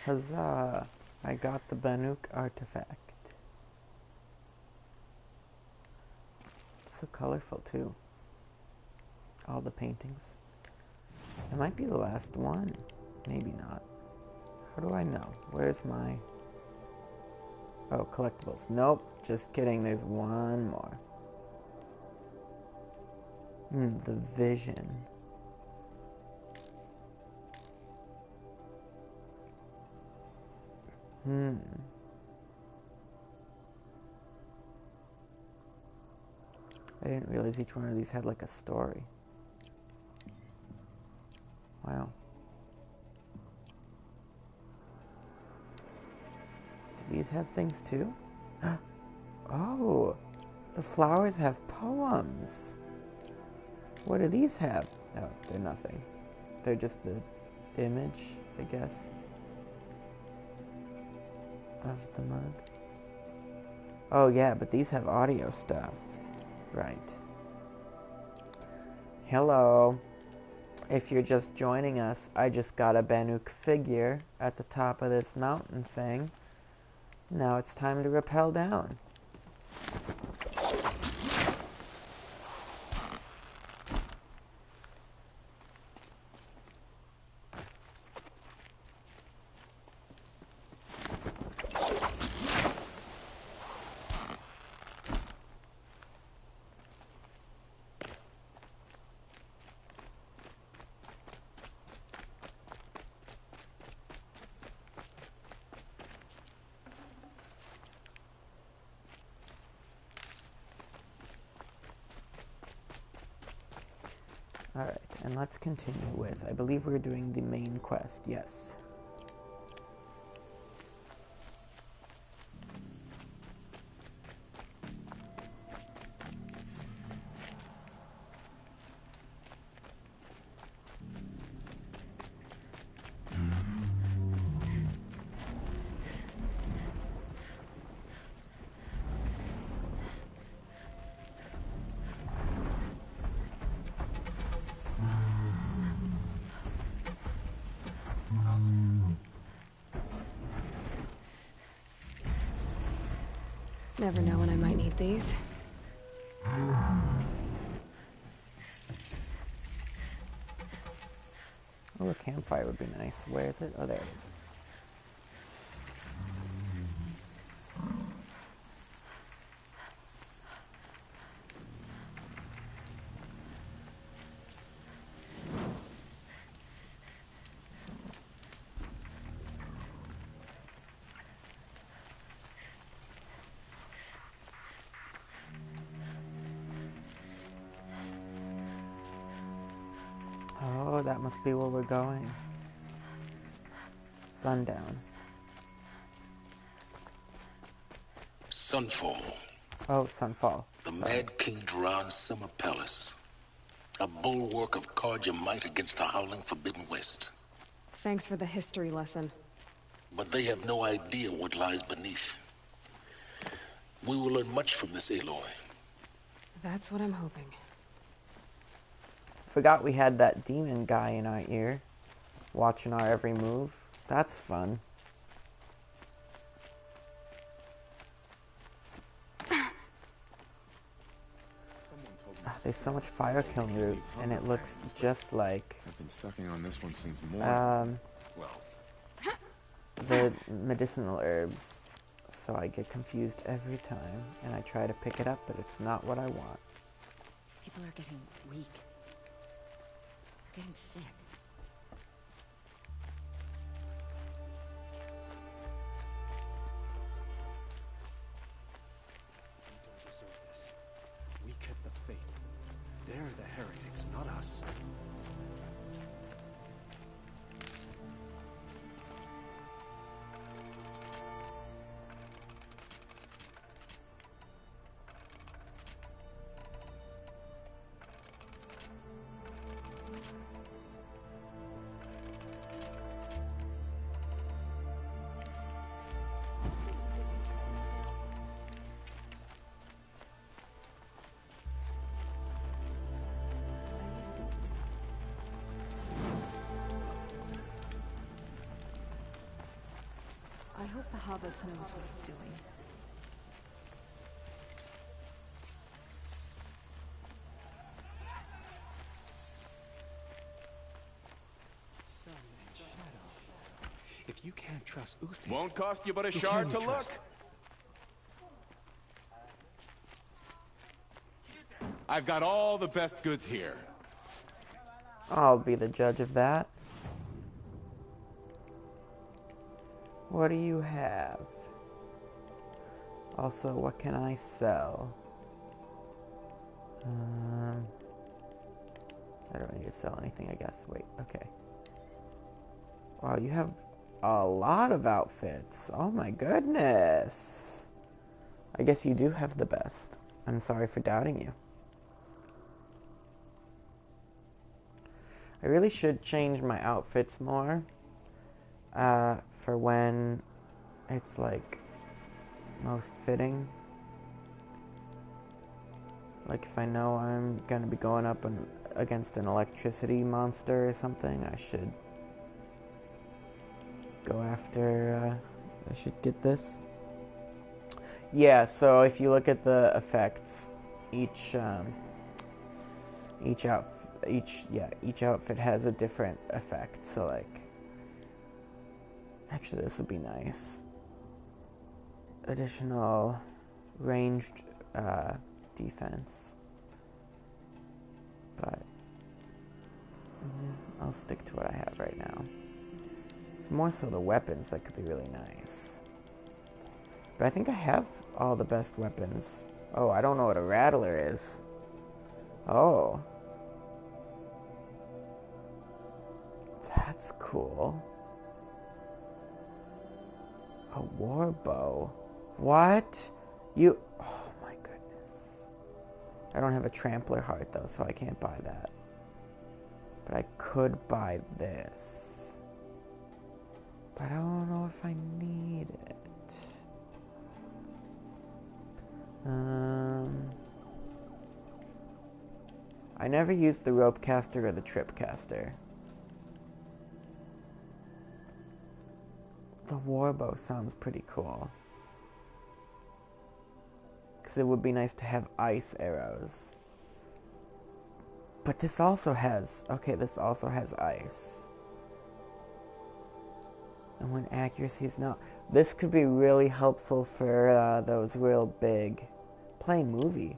Huzzah! I got the Banuk artifact. It's so colorful too. All the paintings. It might be the last one. Maybe not. How do I know? Where's my... Oh, collectibles. Nope, just kidding. There's one more. The vision. I didn't realize each one of these had like a story. Wow. Do these have things too? Oh, the flowers have poems. What do these have? No, they're nothing. They're just the image, I guess, of the mug. Oh yeah, but these have audio stuff. Right. Hello. If you're just joining us, I just got a Banuk figure at the top of this mountain thing. Now it's time to rappel down. Alright, and let's continue with, I believe we're doing the main quest, yes. Never know when I might need these. Oh, a campfire would be nice. Where is it? Oh, there it is. Oh, that must be where we're going. Sundown. Sunfall. Oh, Sunfall. The Mad King Duran's summer palace. A bulwark of Carja might against the howling Forbidden West. Thanks for the history lesson. But they have no idea what lies beneath. We will learn much from this Aloy. That's what I'm hoping. Forgot we had that demon guy in our ear, watching our every move. That's fun. There's so much fire kiln root, and it looks just like I've been sucking on this one since morning. the medicinal herbs. So I get confused every time, and I try to pick it up, but it's not what I want. People are getting weak. They're getting sick. We don't deserve this. We kept the faith. They're the heretics, not us. Bahavas knows what he's doing. Sun and shadow. If you can't trust Uthid, Won't cost you but a who shard can to you trust? look. I've got all the best goods here. I'll be the judge of that. What do you have? Also, what can I sell? I don't need to sell anything, I guess. Wait, okay. Wow, you have a lot of outfits. Oh my goodness. I guess you do have the best. I'm sorry for doubting you. I really should change my outfits more for when it's like most fitting. Like if I know I'm gonna be going up against an electricity monster or something, I should go after, I should get this. Yeah, so if you look at the effects, each outfit has a different effect. So like, actually this would be nice. Additional ranged defense. But yeah, I'll stick to what I have right now. It's more so the weapons that could be really nice. But I think I have all the best weapons. Oh, I don't know what a rattler is. Oh. That's cool. A war bow. What? You... Oh my goodness. I don't have a trampler heart though, so I can't buy that. But I could buy this. But I don't know if I need it. I never used the rope caster or the trip caster. The warbow sounds pretty cool. Because it would be nice to have ice arrows. But this also has... Okay, this also has ice. And when accuracy is not... This could be really helpful for those real big... Play movie.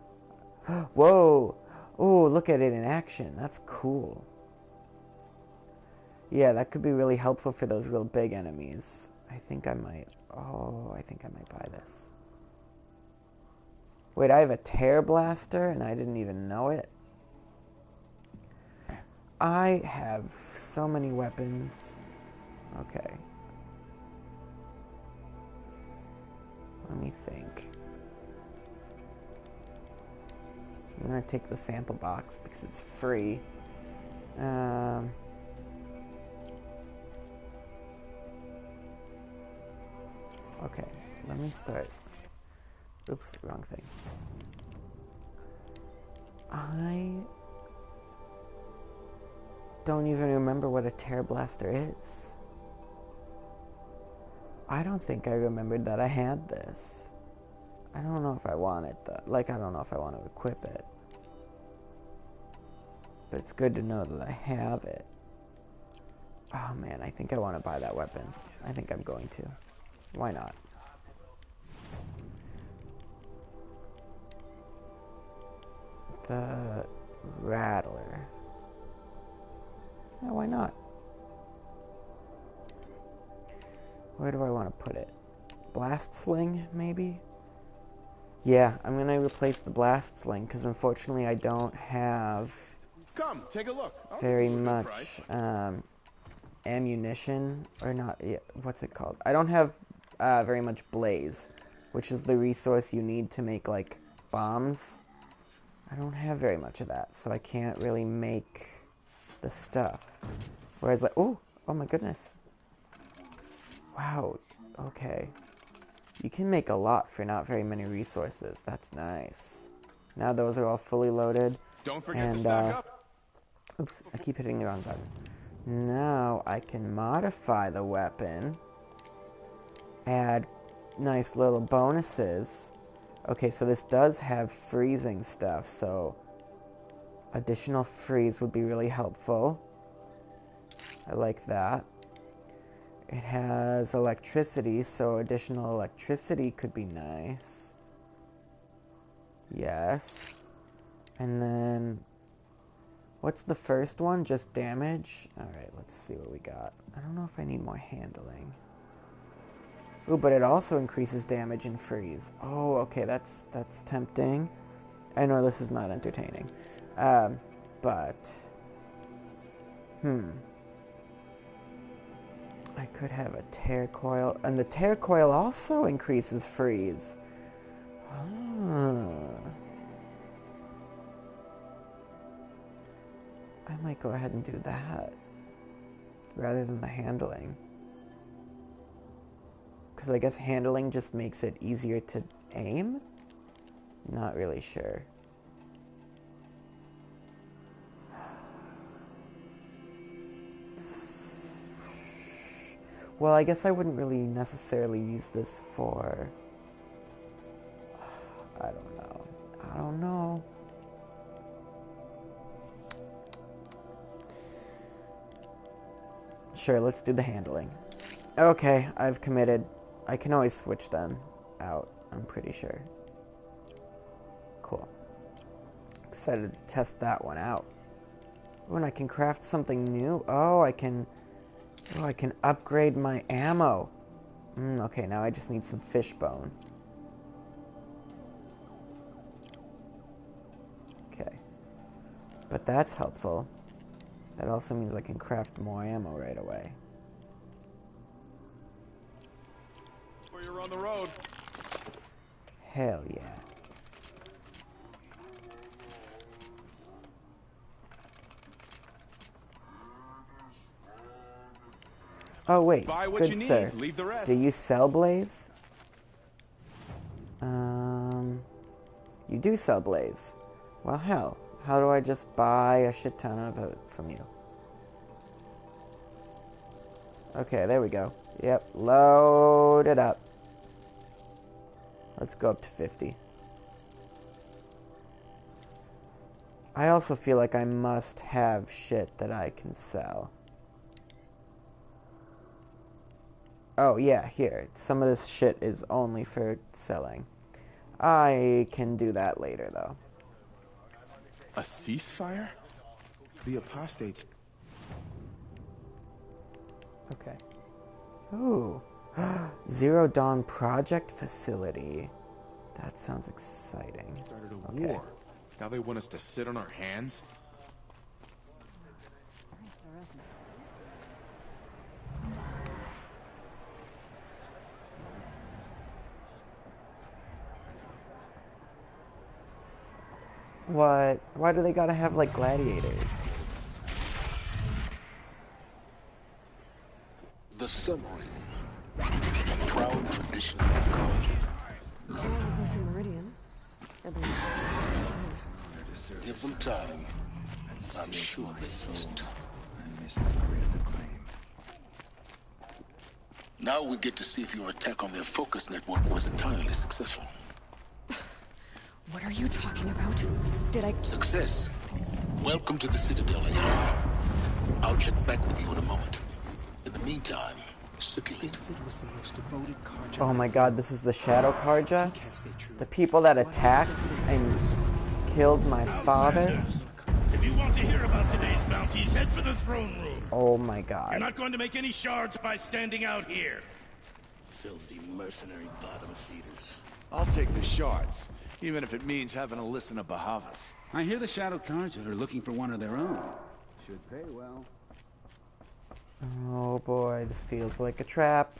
Whoa! Oh, look at it in action. That's cool. Yeah, that could be really helpful for those real big enemies. I think I might... Oh, I think I might buy this. Wait, I have a tear blaster and I didn't even know it? I have so many weapons. Okay. Let me think. I'm gonna take the sample box because it's free. Okay, let me start. Oops, wrong thing. I don't even remember what a tear blaster is. I don't think I remembered that I had this. I don't know if I want it though. Like, I don't know if I want to equip it. But it's good to know that I have it. Oh man, I think I want to buy that weapon. I think I'm going to. Why not? The rattler. Yeah, why not? Where do I want to put it? Blast sling, maybe? Yeah, I'm going to replace the blast sling because unfortunately I don't have Come, take a look. very much ammunition, or not, yeah, what's it called? I don't have very much blaze, which is the resource you need to make like bombs. I don't have very much of that, so I can't really make the stuff. Whereas like, oh my goodness. Wow, okay. You can make a lot for not very many resources. That's nice. Now those are all fully loaded. Don't forget to stock up. Oops, I keep hitting the wrong button. Now I can modify the weapon add nice little bonuses. Okay, so this does have freezing stuff, so additional freeze would be really helpful. I like that. It has electricity, so additional electricity could be nice. Yes. And then, what's the first one? Just damage? Alright, let's see what we got. I don't know if I need more handling. Ooh, but it also increases damage and freeze. Oh, okay, that's tempting. I know this is not entertaining. But... I could have a tear coil. And the tear coil also increases freeze. I might go ahead and do that. Rather than the handling. Because I guess handling just makes it easier to aim? Not really sure. Well, I guess I wouldn't really necessarily use this for... I don't know. Sure, let's do the handling. Okay, I've committed. I can always switch them out, I'm pretty sure. Cool. Excited to test that one out. Oh, and I can craft something new. Oh, I can upgrade my ammo. Okay, now I just need some fish bone. Okay. But that's helpful. That also means I can craft more ammo right away. Or you're on the road. Hell yeah. Oh wait, Buy what good you need, sir. leave the rest. Do you sell Blaze? You do sell Blaze. Well, hell, how do I just buy a shit ton of it from you? Okay, there we go. Yep, load it up. Let's go up to 50. I also feel like I must have shit that I can sell. Oh, yeah, here. Some of this shit is only for selling. I can do that later, though. A ceasefire? The apostates. Okay. Ooh. Zero Dawn Project Facility. That sounds exciting. Started a Okay. war. Now they want us to sit on our hands? What? Why do they gotta have, like, gladiators? The submarine. A proud tradition of Carja. It's not like this in Meridian. At least. Give them time. I'm sure they must. Now we get to see if your attack on their focus network was entirely successful. What are you talking about? Did I... Success. Welcome to the Citadel, Aloy. I'll check back with you in a moment. In the meantime, circulate. Was the most devoted Carja. Oh my god, this is the Shadow Carja? The people that attacked and killed my father? If you want to hear about today's bounties, head for the throne room. Oh my You're god. not going to make any shards by standing out here. Filthy mercenary bottom feeders. I'll take the shards, even if it means having to listen to Bahavas. I hear the Shadow Carja are looking for one of their own. Should pay well. Oh boy, this feels like a trap.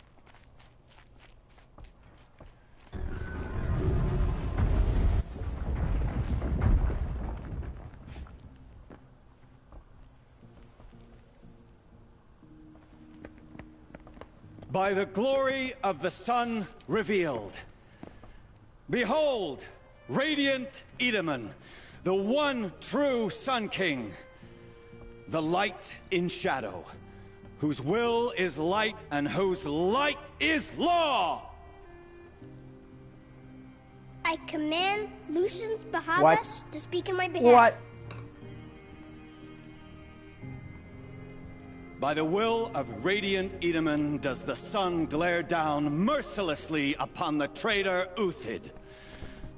By the glory of the sun revealed. Behold, radiant Edaman, the one true Sun King. The light in shadow, whose will is light and whose light is law. I command Lucius What? Bahavas to speak in my behalf. What? By the will of Radiant Edaman does the sun glare down mercilessly upon the traitor Uthid.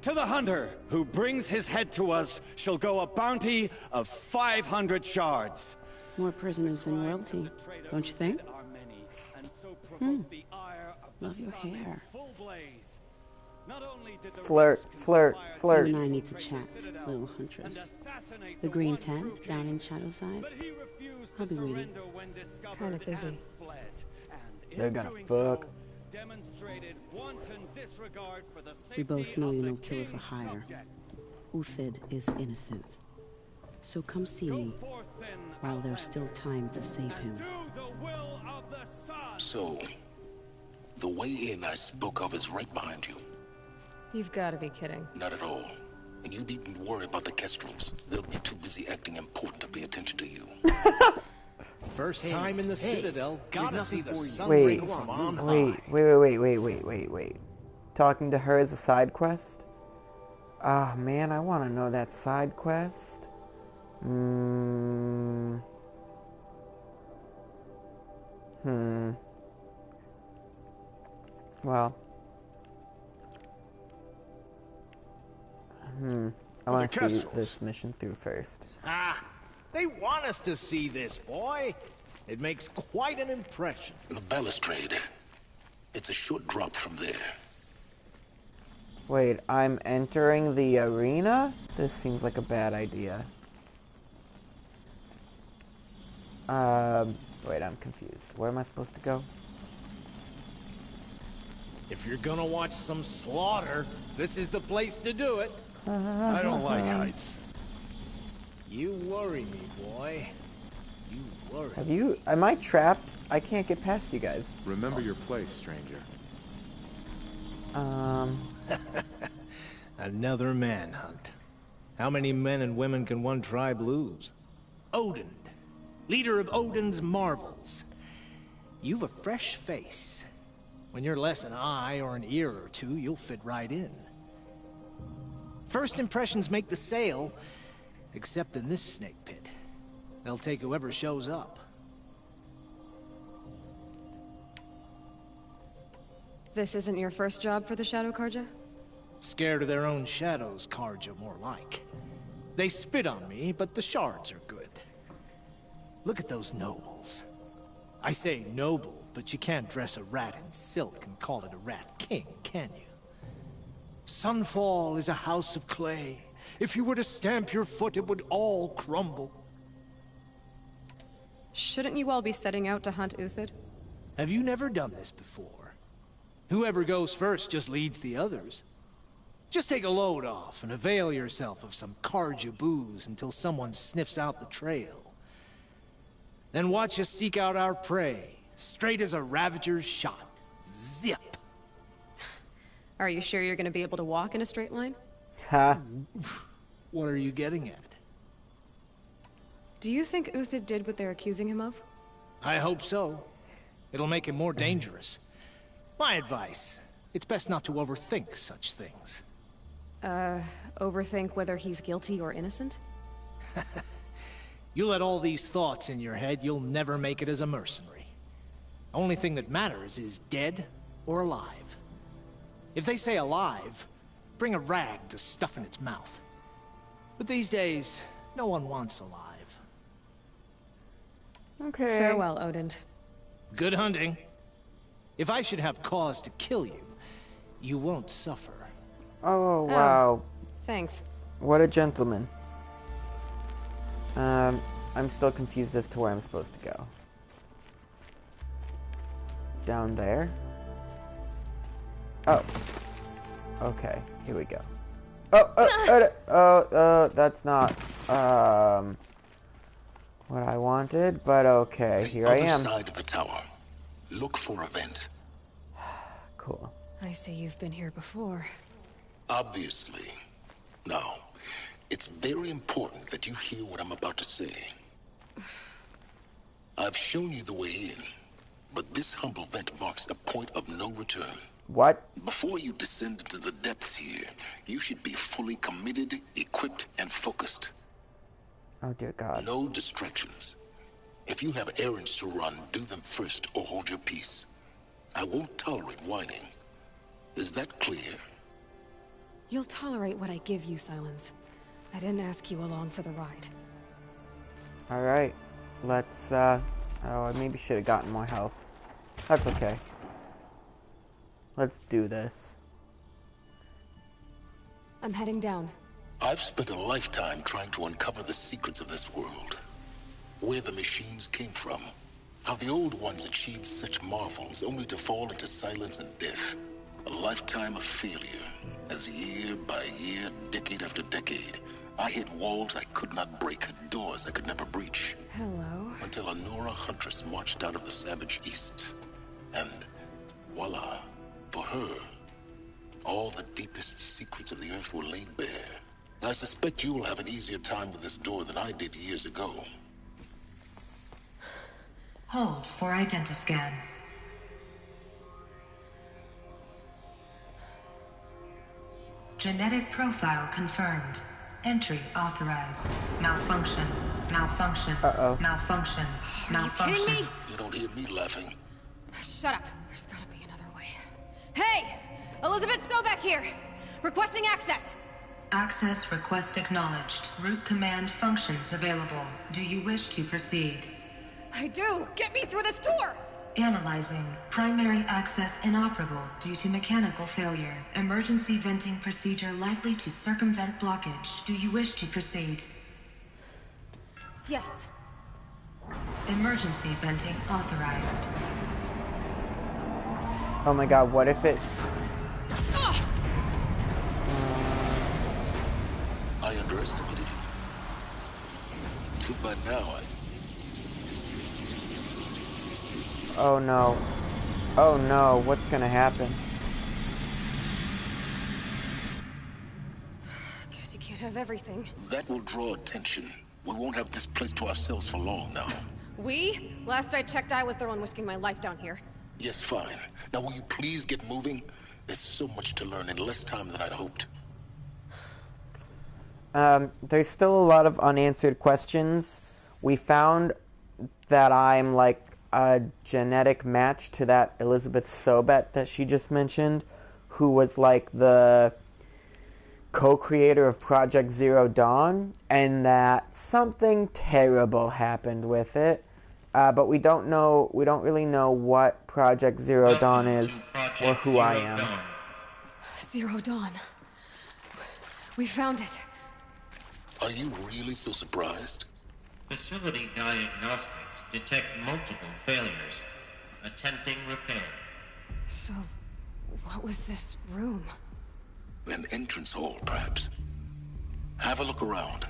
To the hunter who brings his head to us shall go a bounty of 500 shards. More prisoners than royalty, don't you think? Love your hair. Flirt, flirt, You flirt. and I need to chat, little huntress. The green tent down in Shadowside. I'll be waiting. Kinda busy. They're gonna fuck. We both know you're no killer for hire. Uthid is innocent. So come see me while there's still time to save him. So, the way in I spoke of is right behind you. You've got to be kidding. Not at all. And you needn't worry about the Kestrels. They'll be too busy acting important to pay attention to you. First time in the Citadel. Gotta see the sun Wait, ring from on high. wait. Talking to her is a side quest? Ah, man, I want to know that side quest. Well. I want to see this mission through first. Ah, they want us to see this, boy. It makes quite an impression. The balustrade. It's a short drop from there. Wait, I'm entering the arena? This seems like a bad idea. Wait, I'm confused. Where am I supposed to go? If you're gonna watch some slaughter, this is the place to do it. I don't like heights. You worry me, boy. You worry. Am I trapped? I can't get past you guys. Remember your place, stranger. Another manhunt. How many men and women can one tribe lose? Odin, leader of Odin's marvels. You've a fresh face. When you're less an eye or an ear or two, you'll fit right in. First impressions make the sale, except in this snake pit. They'll take whoever shows up. This isn't your first job for the Shadow Karja? Scared of their own shadows, Karja, more like. They spit on me, but the shards are good. Look at those nobles. I say noble, but you can't dress a rat in silk and call it a rat king, can you? Sunfall is a house of clay. If you were to stamp your foot, it would all crumble. Shouldn't you all be setting out to hunt Uthid? Have you never done this before? Whoever goes first just leads the others. Just take a load off and avail yourself of some Karja booze until someone sniffs out the trail. Then watch us seek out our prey, straight as a Ravager's shot. Zip! Are you sure you're going to be able to walk in a straight line? Ha. What are you getting at? Do you think Uthid did what they're accusing him of? I hope so. It'll make him more dangerous. My advice, it's best not to overthink such things. Overthink whether he's guilty or innocent? You let all these thoughts in your head, you'll never make it as a mercenary. Only thing that matters is dead or alive. If they say alive, bring a rag to stuff in its mouth. But these days, no one wants alive. Okay. Farewell, Odin. Good hunting. If I should have cause to kill you, you won't suffer. Oh, wow. Thanks. What a gentleman. I'm still confused as to where I'm supposed to go. Down there? Oh. Okay, here we go. That's not, what I wanted, but okay, here I am. Other side of the tower. Look for a vent. Cool. I see you've been here before. Obviously. Now, it's very important that you hear what I'm about to say. I've shown you the way in, but this humble vent marks a point of no return. What? Before you descend into the depths here, you should be fully committed, equipped, and focused. Oh dear God. No distractions. If you have errands to run, do them first or hold your peace. I won't tolerate whining. Is that clear? You'll tolerate what I give you, Silence. I didn't ask you along for the ride. Alright. Let's, oh, I maybe should have gotten more health. That's okay. Let's do this. I'm heading down. I've spent a lifetime trying to uncover the secrets of this world. Where the machines came from. How the old ones achieved such marvels only to fall into silence and death. A lifetime of failure, as year by year, decade after decade, I hit walls I could not break, doors I could never breach. Hello. Until a Nora huntress marched out of the savage east. And voila, for her, all the deepest secrets of the earth were laid bare. I suspect you will have an easier time with this door than I did years ago. Hold for identiscan. Genetic profile confirmed. Entry authorized. Malfunction. Malfunction. Uh-oh. Malfunction. Malfunction. Are you kidding me? You don't hear me laughing. Shut up. There's gotta be another way. Hey! Elizabeth Sobek here! Requesting access! Access request acknowledged. Root command functions available. Do you wish to proceed? I do! Get me through this door! Analyzing. Primary access inoperable due to mechanical failure. Emergency venting procedure likely to circumvent blockage. Do you wish to proceed? Yes. Emergency venting authorized. Oh my God, what if it... I underestimated you. So by now, Oh no. Oh no, what's gonna happen? Guess you can't have everything. that will draw attention. We won't have this place to ourselves for long now. We? Last I checked, I was the one risking my life down here. Yes, fine. Now will you please get moving? There's so much to learn in less time than I'd hoped. There's still a lot of unanswered questions. We found that I'm like a genetic match to that Elizabeth Sobek that she just mentioned, who was like the co-creator of Project Zero Dawn, and that something terrible happened with it. But we don't really know what Project Zero Dawn is or who I am. Zero Dawn. We found it. Are you really so surprised? Facility diagnostics detect multiple failures. Attempting repair. So, what was this room? An entrance hall, perhaps. Have a look around.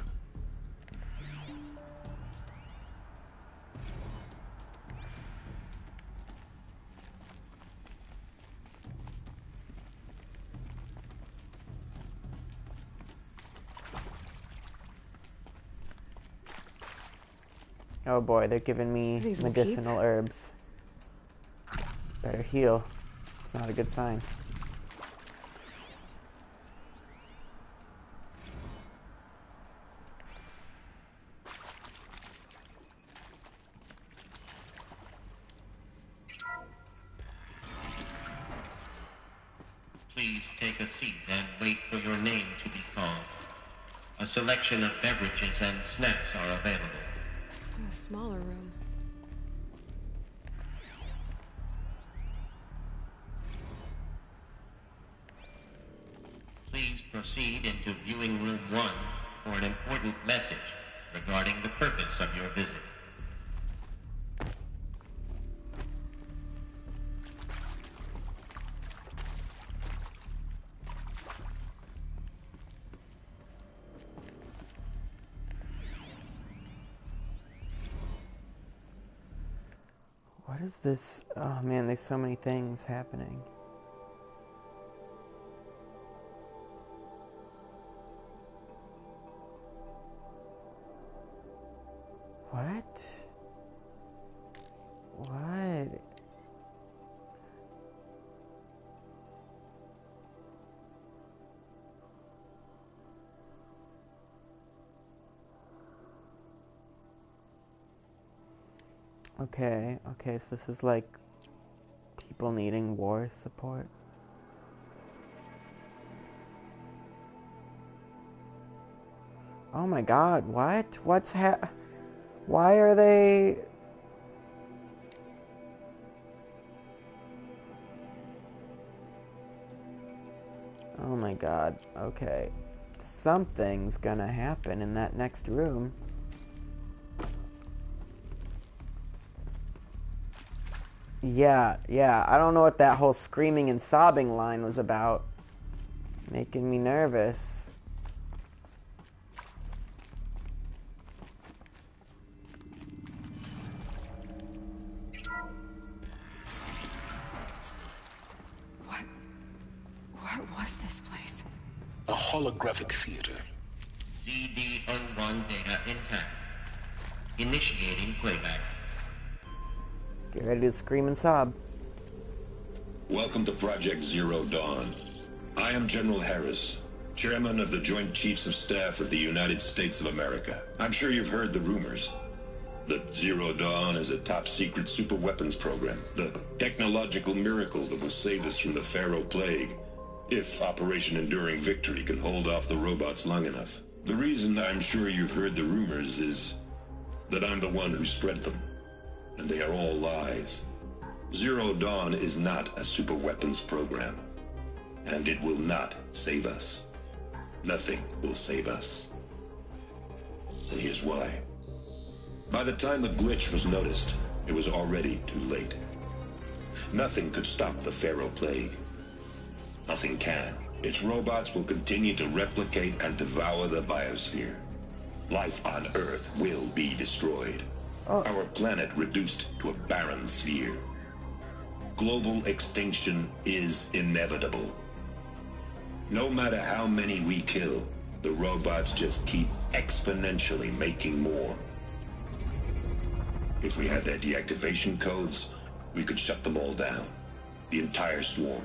Oh boy, they're giving me These will medicinal herbs. Better heal. It's not a good sign. Please take a seat and wait for your name to be called. A selection of beverages and snacks are available. A smaller room. Please proceed into viewing room 1 for an important message regarding the purpose of your visit. What is this? Oh man, there's so many things happening. What? Okay, okay, so this is like people needing war support. Oh my god, what? Why are they... Oh my god, okay. Something's gonna happen in that next room. Yeah, I don't know what that whole screaming and sobbing line was about. Making me nervous. What was this place? A holographic theater. CD-01 data intact. Initiating playback. Get ready to scream and sob. Welcome to Project Zero Dawn. I am General Harris, Chairman of the Joint Chiefs of Staff of the United States of America. I'm sure you've heard the rumors that Zero Dawn is a top-secret super-weapons program, the technological miracle that will save us from the Pharaoh Plague, if Operation Enduring Victory can hold off the robots long enough. The reason I'm sure you've heard the rumors is that I'm the one who spread them, and they are all lies. Zero Dawn is not a super-weapons program, and it will not save us. Nothing will save us. And here's why. By the time the glitch was noticed, it was already too late. Nothing could stop the Pharaoh Plague. Nothing can. Its robots will continue to replicate and devour the biosphere. Life on Earth will be destroyed. Our planet reduced to a barren sphere. Global extinction is inevitable. No matter how many we kill, the robots just keep exponentially making more. If we had their deactivation codes, we could shut them all down. The entire swarm.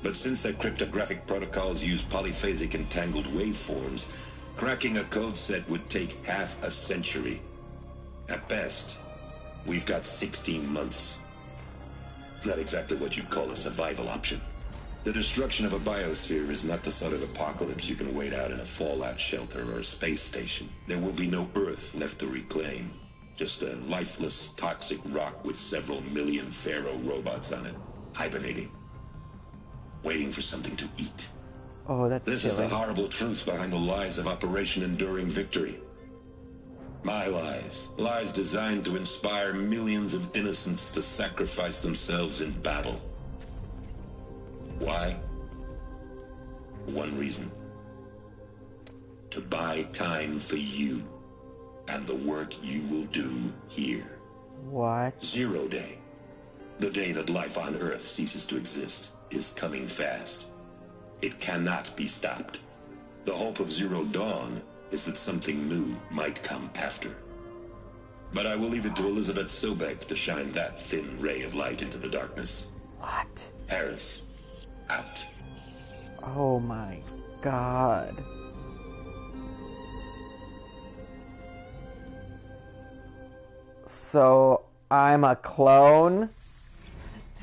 But since their cryptographic protocols use polyphasic entangled waveforms, cracking a code set would take half a century. At best, we've got 16 months. Not exactly what you'd call a survival option. The destruction of a biosphere is not the sort of apocalypse you can wait out in a fallout shelter or a space station. There will be no Earth left to reclaim. Just a lifeless, toxic rock with several million Pharaoh robots on it, hibernating. Waiting for something to eat. Oh, that's This is the horrible truth behind the lies of Operation Enduring Victory. My lies. Lies designed to inspire millions of innocents to sacrifice themselves in battle. Why? One reason. To buy time for you and the work you will do here. What? Zero Day. The day that life on Earth ceases to exist is coming fast. It cannot be stopped. The hope of Zero Dawn is that something new might come after. But I will leave it to Elizabeth Sobek to shine that thin ray of light into the darkness. What? Harris, out. Oh my god. So, I'm a clone?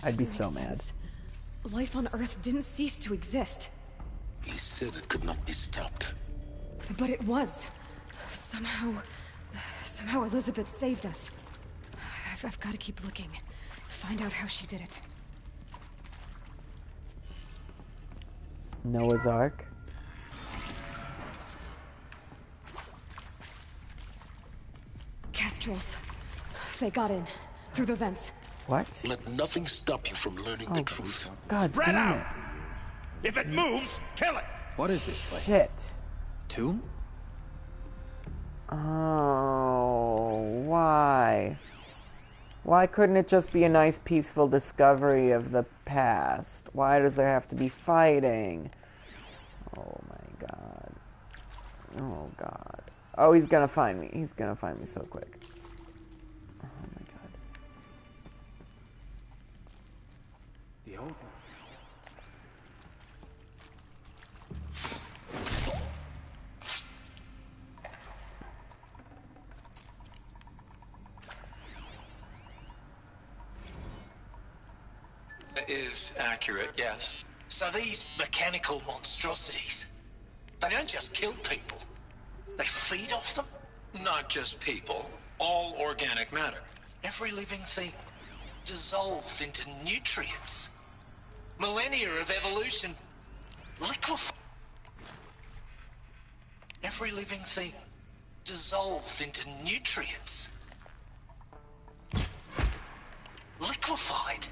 I'd be so mad. Life on Earth didn't cease to exist. He said it could not be stopped. But it was. Somehow Elizabeth saved us. I've got to keep looking. Find out how she did it. Noah's Ark? Kestrels. They got in. Through the vents. What? Let nothing stop you from learning the truth. God Spread damn out. it. If it moves, kill it. What is this place? Shit. Tomb? Oh, why? Why couldn't it just be a nice peaceful discovery of the past? Why does there have to be fighting? Oh my god. Oh god. Oh, he's gonna find me. He's gonna find me so quick. Oh my god. The old one. Is accurate, yes. So these mechanical monstrosities, they don't just kill people. They feed off them? Not just people. All organic matter. Every living thing dissolves into nutrients. Millennia of evolution liquefied. Every living thing dissolves into nutrients. Liquefied.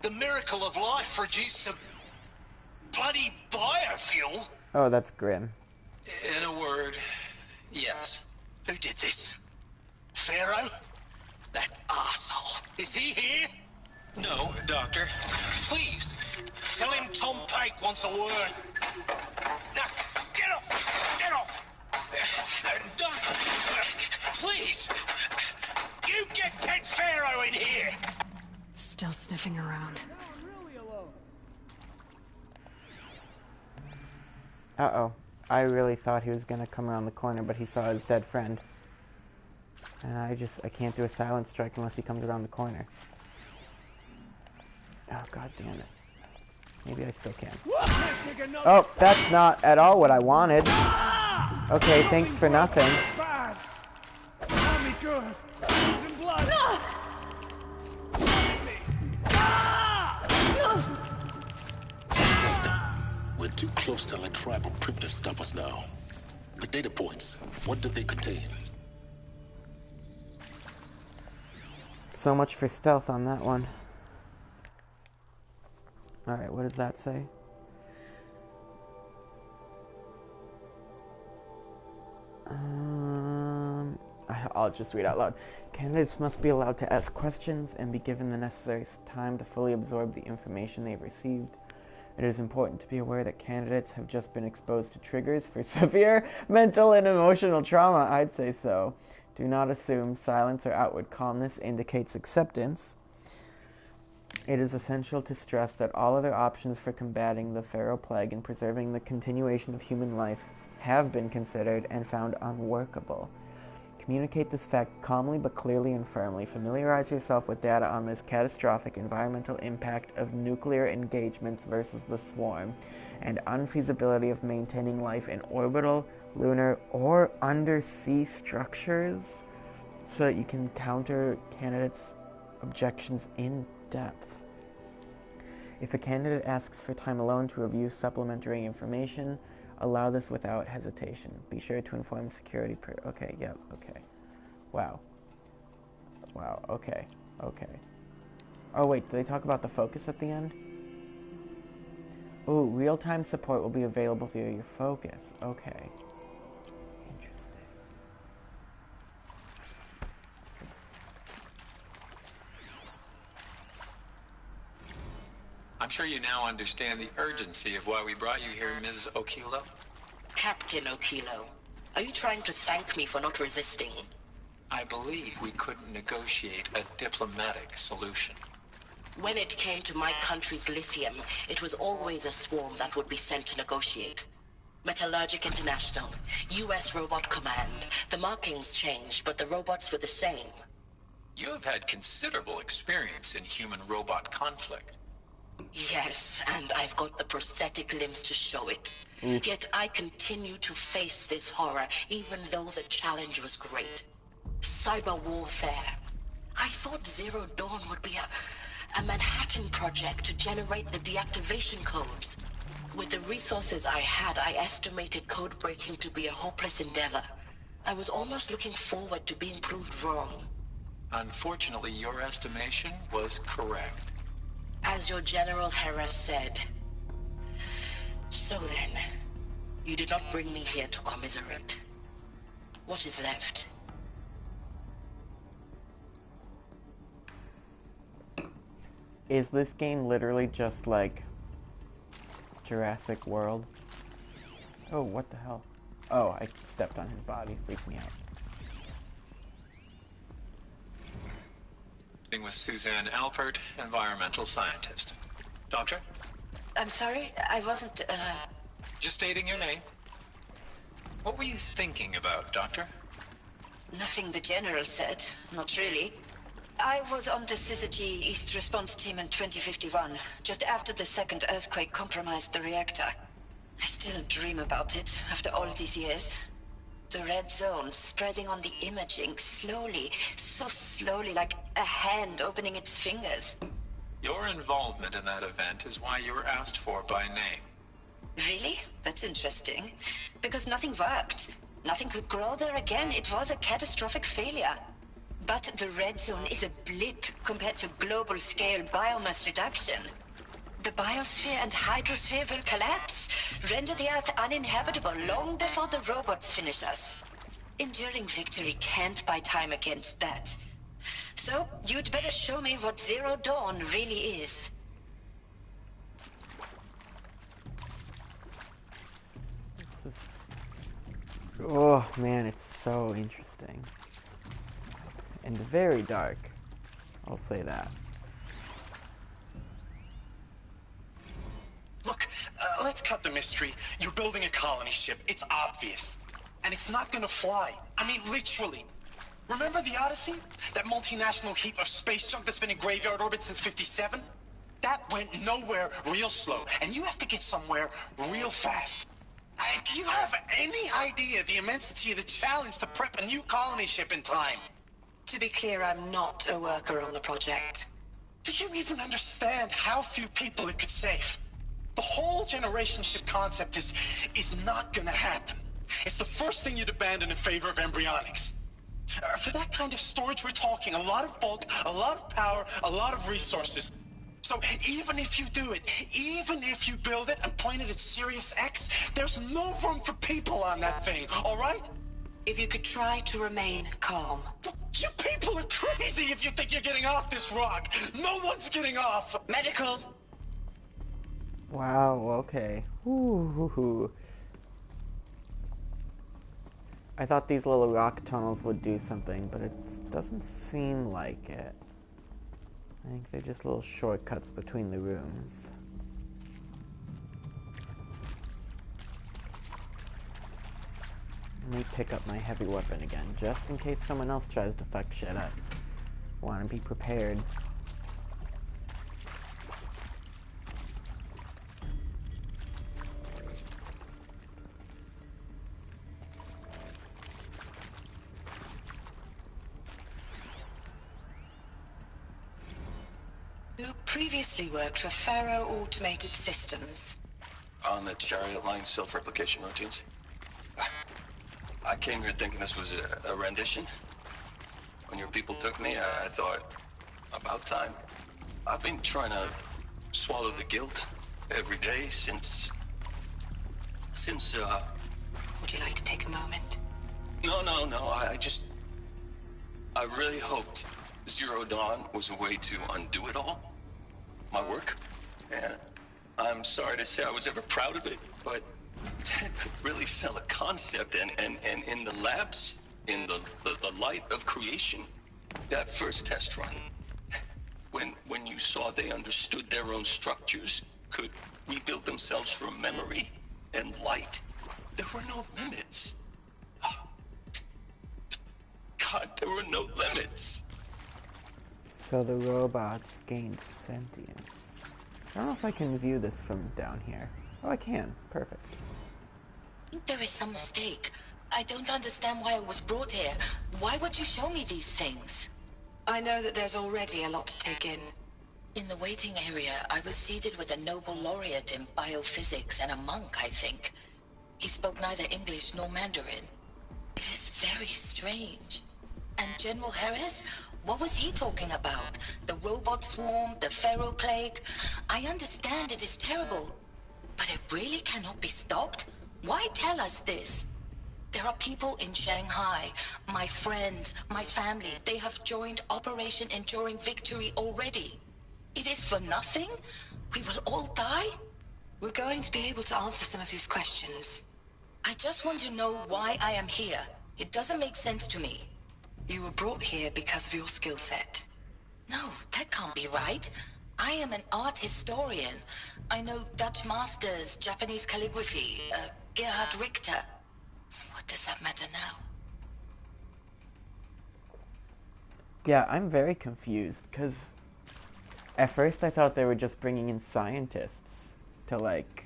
The miracle of life reduced to bloody biofuel. Oh, that's grim. In a word, yes. Who did this? Pharaoh? That arsehole. Is he here? No, Doctor. Please, tell him Tom Pike wants a word. Now, get off! Get off! Doctor, please! You get Ted Pharaoh in here! Still sniffing around. Uh-oh. I really thought he was gonna come around the corner, but he saw his dead friend. And I can't do a silent strike unless he comes around the corner. Oh, god damn it. Maybe I still can. Oh, that's not at all what I wanted. Okay, thanks for nothing. We're too close to let tribal primitives stop us now. The data points, what did they contain? So much for stealth on that one. Alright, what does that say? I'll just read out loud. Candidates must be allowed to ask questions and be given the necessary time to fully absorb the information they've received. It is important to be aware that candidates have just been exposed to triggers for severe mental and emotional trauma. I'd say so. Do not assume silence or outward calmness indicates acceptance. It is essential to stress that all other options for combating the Pharaoh Plague and preserving the continuation of human life have been considered and found unworkable. Communicate this fact calmly but clearly and firmly. Familiarize yourself with data on this catastrophic environmental impact of nuclear engagements versus the swarm, and unfeasibility of maintaining life in orbital, lunar, or undersea structures so that you can counter candidates' objections in depth. If a candidate asks for time alone to review supplementary information, allow this without hesitation. Be sure to inform security okay, yep, okay. Wow. Wow, okay, okay. Oh wait, did they talk about the focus at the end? Ooh, real-time support will be available via your focus. Okay. Interesting. I'm sure you now understand the urgency of why we brought you here, Ms. Okilo. Captain Okilo, are you trying to thank me for not resisting? I believe we couldn't negotiate a diplomatic solution. When it came to my country's lithium, it was always a swarm that would be sent to negotiate. Metallurgic International, U.S. Robot Command. The markings changed, but the robots were the same. You have had considerable experience in human-robot conflict. Yes, and I've got the prosthetic limbs to show it. Yet I continue to face this horror, even though the challenge was great. Cyber warfare. I thought Zero Dawn would be a Manhattan project to generate the deactivation codes. With the resources I had, I estimated code breaking to be a hopeless endeavor. I was almost looking forward to being proved wrong. Unfortunately, your estimation was correct. As your General Hera said. So then, you did not bring me here to commiserate. What is left? Is this game literally just like Jurassic World? Oh, what the hell? Oh, I stepped on his body. Freaked me out. With Suzanne Alpert, environmental scientist. Doctor? I'm sorry, I wasn't, Just stating your name. What were you thinking about, Doctor? Nothing the General said. Not really. I was on the Syzygy East Response Team in 2051, just after the second earthquake compromised the reactor. I still dream about it, after all these years. The red zone spreading on the imaging, slowly, so slowly, like a hand opening its fingers. Your involvement in that event is why you were asked for by name. Really? That's interesting. Because nothing worked. Nothing could grow there again. It was a catastrophic failure. But the red zone is a blip compared to global-scale biomass reduction. The biosphere and hydrosphere will collapse, render the Earth uninhabitable long before the robots finish us. Enduring victory can't buy time against that. So, you'd better show me what Zero Dawn really is. Oh man, it's so interesting. And very dark. I'll say that. Look, let's cut the mystery. You're building a colony ship. It's obvious. And it's not gonna fly. I mean, literally. Remember the Odyssey? That multinational heap of space junk that's been in graveyard orbit since '57? That went nowhere real slow. And you have to get somewhere real fast. Do you have any idea the immensity of the challenge to prep a new colony ship in time? To be clear, I'm not a worker on the project. Do you even understand how few people it could save? The whole generation ship concept is not gonna happen. It's the first thing you'd abandon in favor of embryonics. For that kind of storage, we're talking a lot of bulk, a lot of power, a lot of resources. So even if you do it, even if you build it and point it at Sirius X, there's no room for people on that thing, all right? If you could try to remain calm. You people are crazy if you think you're getting off this rock. No one's getting off. Medical. Wow, okay. Ooh. I thought these little rock tunnels would do something, but it doesn't seem like it. I think they're just little shortcuts between the rooms. Let me pick up my heavy weapon again, just in case someone else tries to fuck shit up. Want to be prepared. You previously worked for Faro Automated Systems. On the Chariot Line self-replication routines? I came here thinking this was a rendition. When your people took me, I thought, about time. I've been trying to swallow the guilt every day since... Would you like to take a moment? No, I really hoped Zero Dawn was a way to undo it all. My work. And I'm sorry to say I was ever proud of it, but to really sell a concept and in the labs, in the light of creation, that first test run, when you saw they understood their own structures, could rebuild themselves from memory and light, there were no limits. God, there were no limits. So the robots gained sentience. I don't know if I can view this from down here. Oh, I can. Perfect. There is some mistake. I don't understand why I was brought here. Why would you show me these things? I know that there's already a lot to take in. In the waiting area, I was seated with a Nobel laureate in biophysics and a monk, I think. He spoke neither English nor Mandarin. It is very strange. And General Harris? What was he talking about? The robot swarm, the Pharaoh plague? I understand it is terrible, but it really cannot be stopped? Why tell us this? There are people in Shanghai, my friends, my family. They have joined Operation Enduring Victory already. It is for nothing? We will all die? We're going to be able to answer some of these questions. I just want to know why I am here. It doesn't make sense to me. You were brought here because of your skill set. No, that can't be right. I am an art historian. I know Dutch masters, Japanese calligraphy, Gerhard Richter. What does that matter now? Yeah, I'm very confused, because at first I thought they were just bringing in scientists to, like,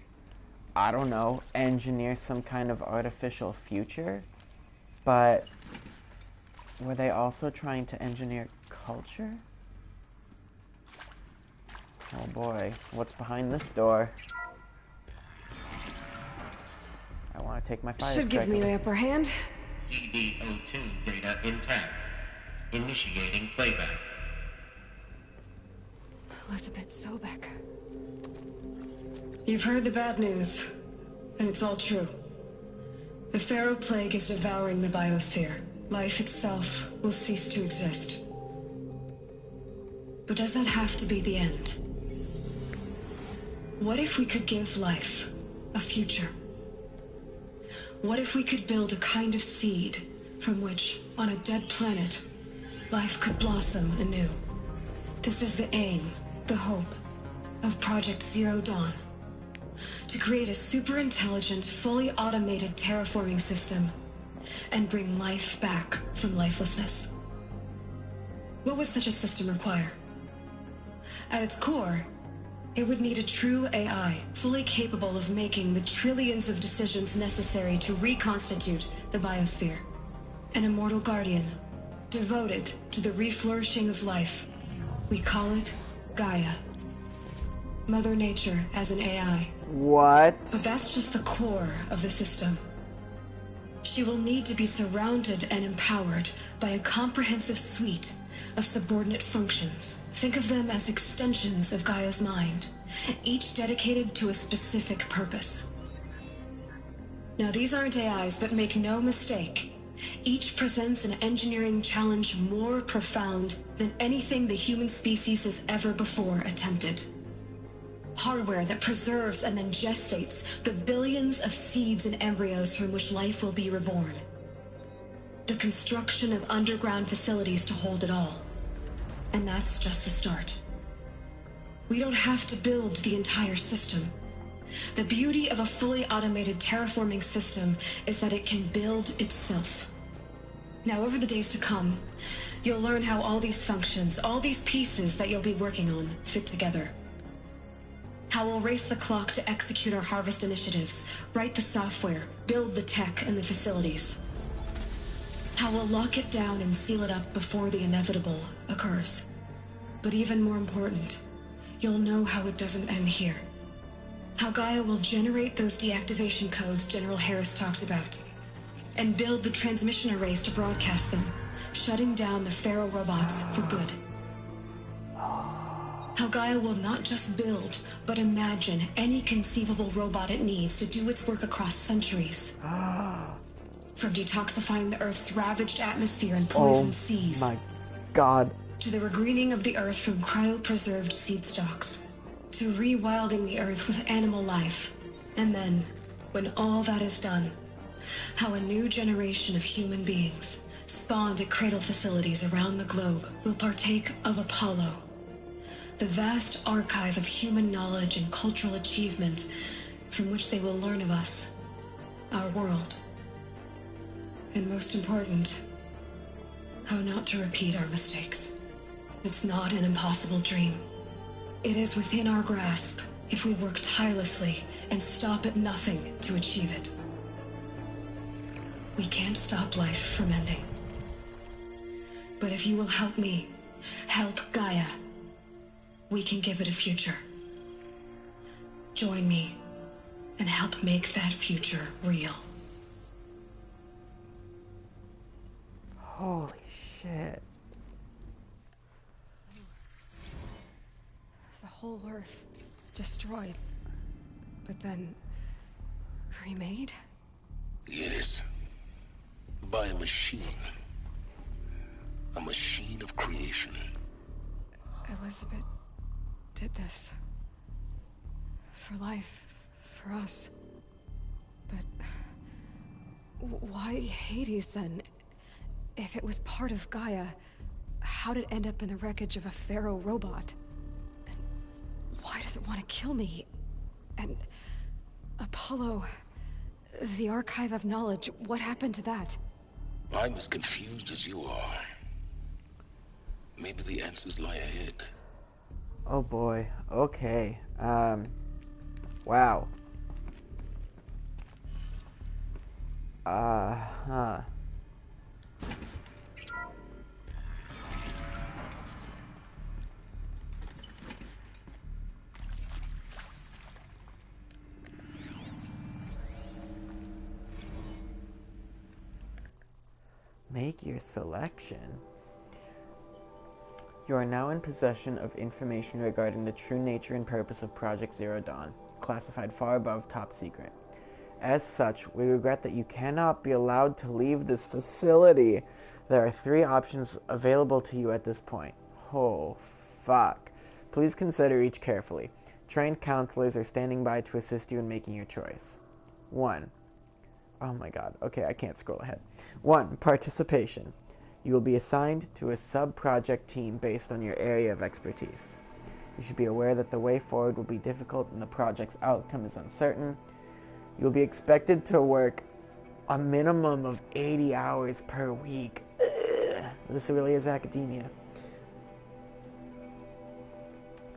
I don't know, engineer some kind of artificial future, but were they also trying to engineer culture? Oh boy, what's behind this door? I want to take my fire Should give me the upper hand. CD02 data intact. Initiating playback. Elizabeth Sobek. You've heard the bad news, and it's all true. The Pharaoh Plague is devouring the biosphere. Life itself will cease to exist. But does that have to be the end? What if we could give life a future? What if we could build a kind of seed from which, on a dead planet, life could blossom anew? This is the aim, the hope, of Project Zero Dawn. To create a super-intelligent, fully automated terraforming system and bring life back from lifelessness. What would such a system require? At its core, it would need a true AI, fully capable of making the trillions of decisions necessary to reconstitute the biosphere. An immortal guardian, devoted to the reflourishing of life. We call it Gaia. Mother Nature as an AI. What? But that's just the core of the system. She will need to be surrounded and empowered by a comprehensive suite of subordinate functions. Think of them as extensions of Gaia's mind, each dedicated to a specific purpose. Now, these aren't AIs, but make no mistake, each presents an engineering challenge more profound than anything the human species has ever before attempted. Hardware that preserves and then gestates the billions of seeds and embryos from which life will be reborn. The construction of underground facilities to hold it all. And that's just the start. We don't have to build the entire system. The beauty of a fully automated terraforming system is that it can build itself. Now, over the days to come, you'll learn how all these functions, all these pieces that you'll be working on, fit together. How we'll race the clock to execute our harvest initiatives, write the software, build the tech and the facilities. How we'll lock it down and seal it up before the inevitable occurs. But even more important, you'll know how it doesn't end here. How Gaia will generate those deactivation codes General Harris talked about, and build the transmission arrays to broadcast them, shutting down the Pharaoh robots for good. How Gaia will not just build, but imagine any conceivable robot it needs to do its work across centuries. From detoxifying the Earth's ravaged atmosphere and poisoned seas. My God. To the regreening of the Earth from cryopreserved seed stalks. To rewilding the Earth with animal life. And then, when all that is done, how a new generation of human beings, spawned at cradle facilities around the globe, will partake of Apollo. The vast archive of human knowledge and cultural achievement from which they will learn of us, our world. And most important, how not to repeat our mistakes. It's not an impossible dream. It is within our grasp if we work tirelessly and stop at nothing to achieve it. We can't stop life from ending. But if you will help me, help Gaia, we can give it a future. Join me and help make that future real. Holy shit. The whole Earth destroyed, but then remade? Yes. By a machine. A machine of creation. Elizabeth did this. For life. For us. But why Hades then? If it was part of Gaia, how did it end up in the wreckage of a Pharaoh robot? And why does it want to kill me? And Apollo, the Archive of Knowledge, what happened to that? I'm as confused as you are. Maybe the answers lie ahead. Oh boy. Okay. Wow. Huh. Make your selection. You are now in possession of information regarding the true nature and purpose of Project Zero Dawn, classified far above top secret. As such, we regret that you cannot be allowed to leave this facility. There are 3 options available to you at this point. Oh, fuck. Please consider each carefully. Trained counselors are standing by to assist you in making your choice. 1. Oh my god. Okay, I can't scroll ahead. 1. Participation. You will be assigned to a sub-project team based on your area of expertise. You should be aware that the way forward will be difficult and the project's outcome is uncertain. You'll be expected to work a minimum of 80 hours per week. Ugh. This really is academia.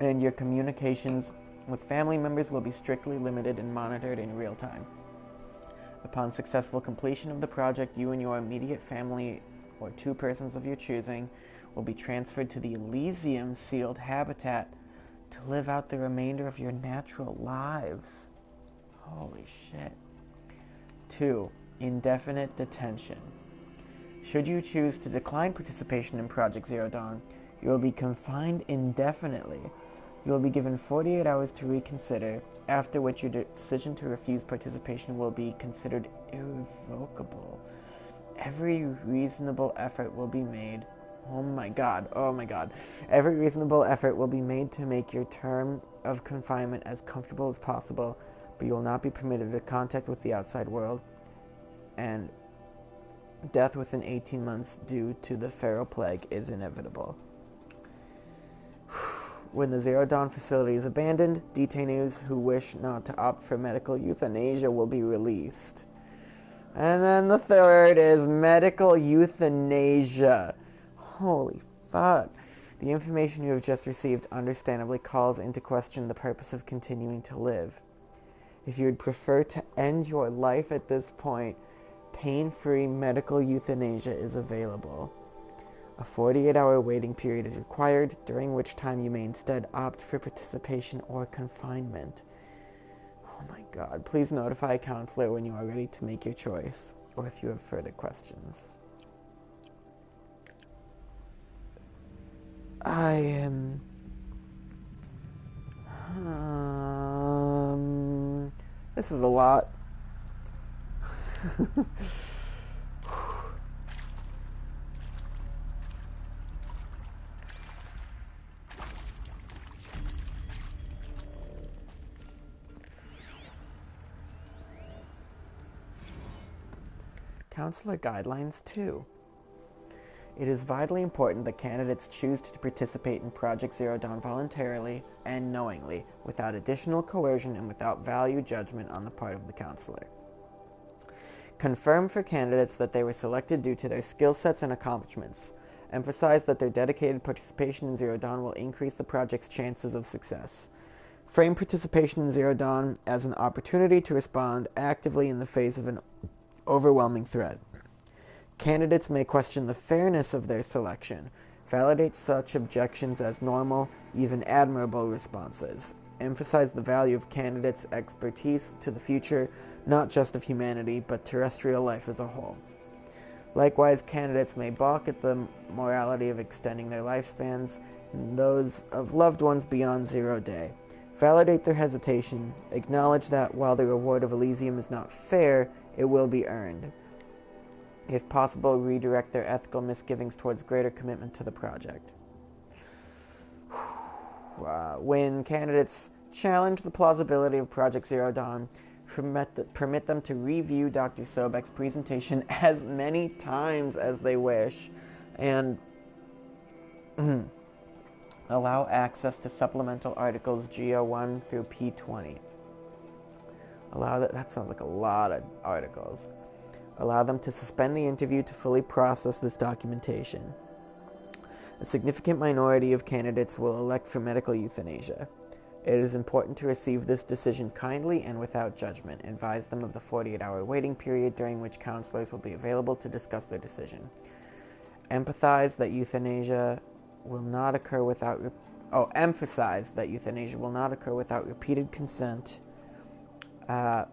And your communications with family members will be strictly limited and monitored in real time. Upon successful completion of the project, you and your immediate family or 2 persons of your choosing will be transferred to the Elysium sealed habitat to live out the remainder of your natural lives. Holy shit. 2. Indefinite detention. Should you choose to decline participation in Project Zero Dawn, you will be confined indefinitely. You will be given 48 hours to reconsider, after which your decision to refuse participation will be considered irrevocable. Every reasonable effort will be made. Oh my god. Every reasonable effort will be made to make your term of confinement as comfortable as possible, but you will not be permitted to contact with the outside world, and death within 18 months due to the feral plague is inevitable. When the Zero Dawn facility is abandoned, detainees who wish not to opt for medical euthanasia will be released. And then the 3rd is medical euthanasia. Holy fuck. The information you have just received understandably calls into question the purpose of continuing to live. If you would prefer to end your life at this point, pain-free medical euthanasia is available. A 48-hour waiting period is required, during which time you may instead opt for participation or confinement. Oh my god. Please notify a counselor when you are ready to make your choice, or if you have further questions. I am... This is a lot. Counselor Guidelines 2. It is vitally important that candidates choose to participate in Project Zero Dawn voluntarily and knowingly, without additional coercion and without value judgment on the part of the counselor. Confirm for candidates that they were selected due to their skill sets and accomplishments. Emphasize that their dedicated participation in Zero Dawn will increase the project's chances of success. Frame participation in Zero Dawn as an opportunity to respond actively in the face of an overwhelming threat. Candidates may question the fairness of their selection. Validate such objections as normal, even admirable responses. Emphasize the value of candidates' expertise to the future, not just of humanity, but terrestrial life as a whole. Likewise, candidates may balk at the morality of extending their lifespans and those of loved ones beyond 0 day. Validate their hesitation. Acknowledge that while the reward of Elysium is not fair, it will be earned. If possible, redirect their ethical misgivings towards greater commitment to the project. When candidates challenge the plausibility of Project Zero Dawn, permit them to review Dr. Sobek's presentation as many times as they wish, and allow access to supplemental articles GO1 through P20. That sounds like a lot of articles. Allow them to suspend the interview to fully process this documentation. A significant minority of candidates will elect for medical euthanasia. It is important to receive this decision kindly and without judgment. Advise them of the 48-hour waiting period during which counselors will be available to discuss their decision. Emphasize that euthanasia will not occur without emphasize that euthanasia will not occur without repeated consent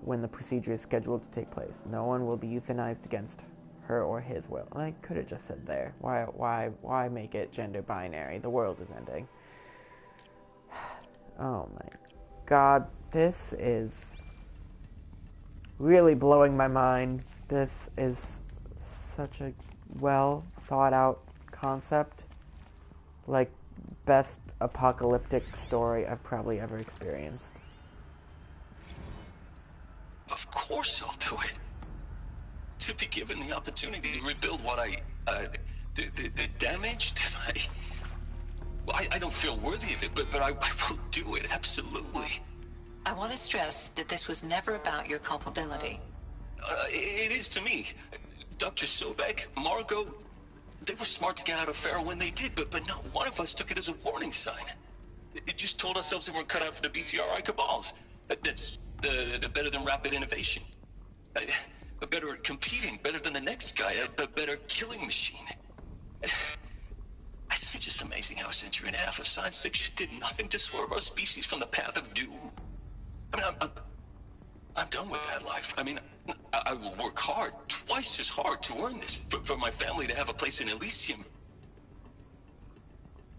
when the procedure is scheduled to take place. No one will be euthanized against her or his will. I could have just said there. Why make it gender binary? The world is ending. Oh my god, this is really blowing my mind. This is such a well thought out concept. Like, best apocalyptic story I've probably ever experienced. Of course I'll do it. To be given the opportunity to rebuild what the damage that I don't feel worthy of it, but I will do it, absolutely. I want to stress that this was never about your culpability. It is to me. Dr. Sobek, Margot, they were smart to get out of Pharaoh when they did, but not one of us took it as a warning sign. It just told ourselves they weren't cut out for the BTRI cabals. That's the better than rapid innovation. A better at competing, better than the next guy, a better killing machine. It's just amazing how a century and a half of science fiction did nothing to swerve our species from the path of doom. I mean, I'm done with that life. I mean, I will work hard, twice as hard, to earn this, for my family to have a place in Elysium.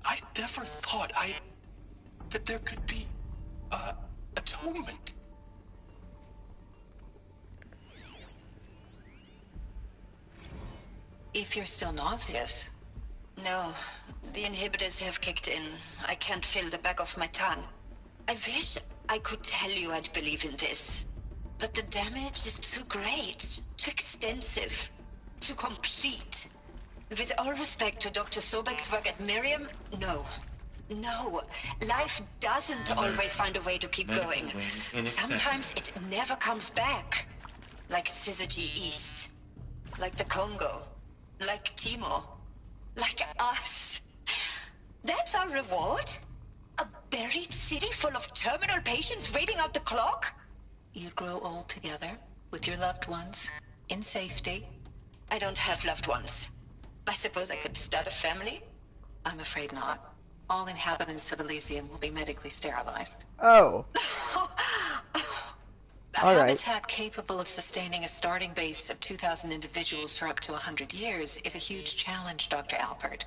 I never thought that there could be atonement. If you're still nauseous. No, the inhibitors have kicked in. I can't feel the back of my tongue. I wish I could tell you I'd believe in this. But the damage is too great, too extensive, too complete. With all respect to Dr. Sobek's work at Miriam, no. No, life doesn't always find a way to keep going. Sometimes it never comes back. Like Syzygy East. Like the Congo. Like Timor. Like us. That's our reward? A buried city full of terminal patients waiting out the clock? You'd grow old together, with your loved ones, in safety. I don't have loved ones. I suppose I could start a family? I'm afraid not. All inhabitants of Elysium will be medically sterilized. Oh. A All right. habitat capable of sustaining a starting base of 2,000 individuals for up to 100 years is a huge challenge, Dr. Alpert.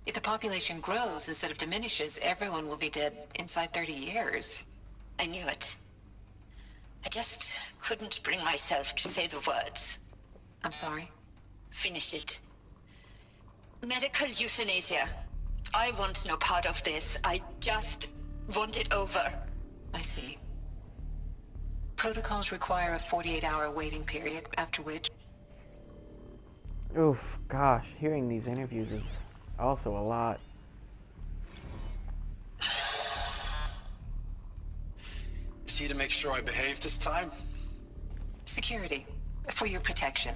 If the population grows instead of diminishes, everyone will be dead inside 30 years. I knew it. I just couldn't bring myself to say the words. I'm sorry? Finish it. Medical euthanasia. I want no part of this. I just want it over. I see. Protocols require a 48-hour waiting period, after which... Oof, gosh, hearing these interviews is also a lot. Is he to make sure I behave this time? Security, for your protection.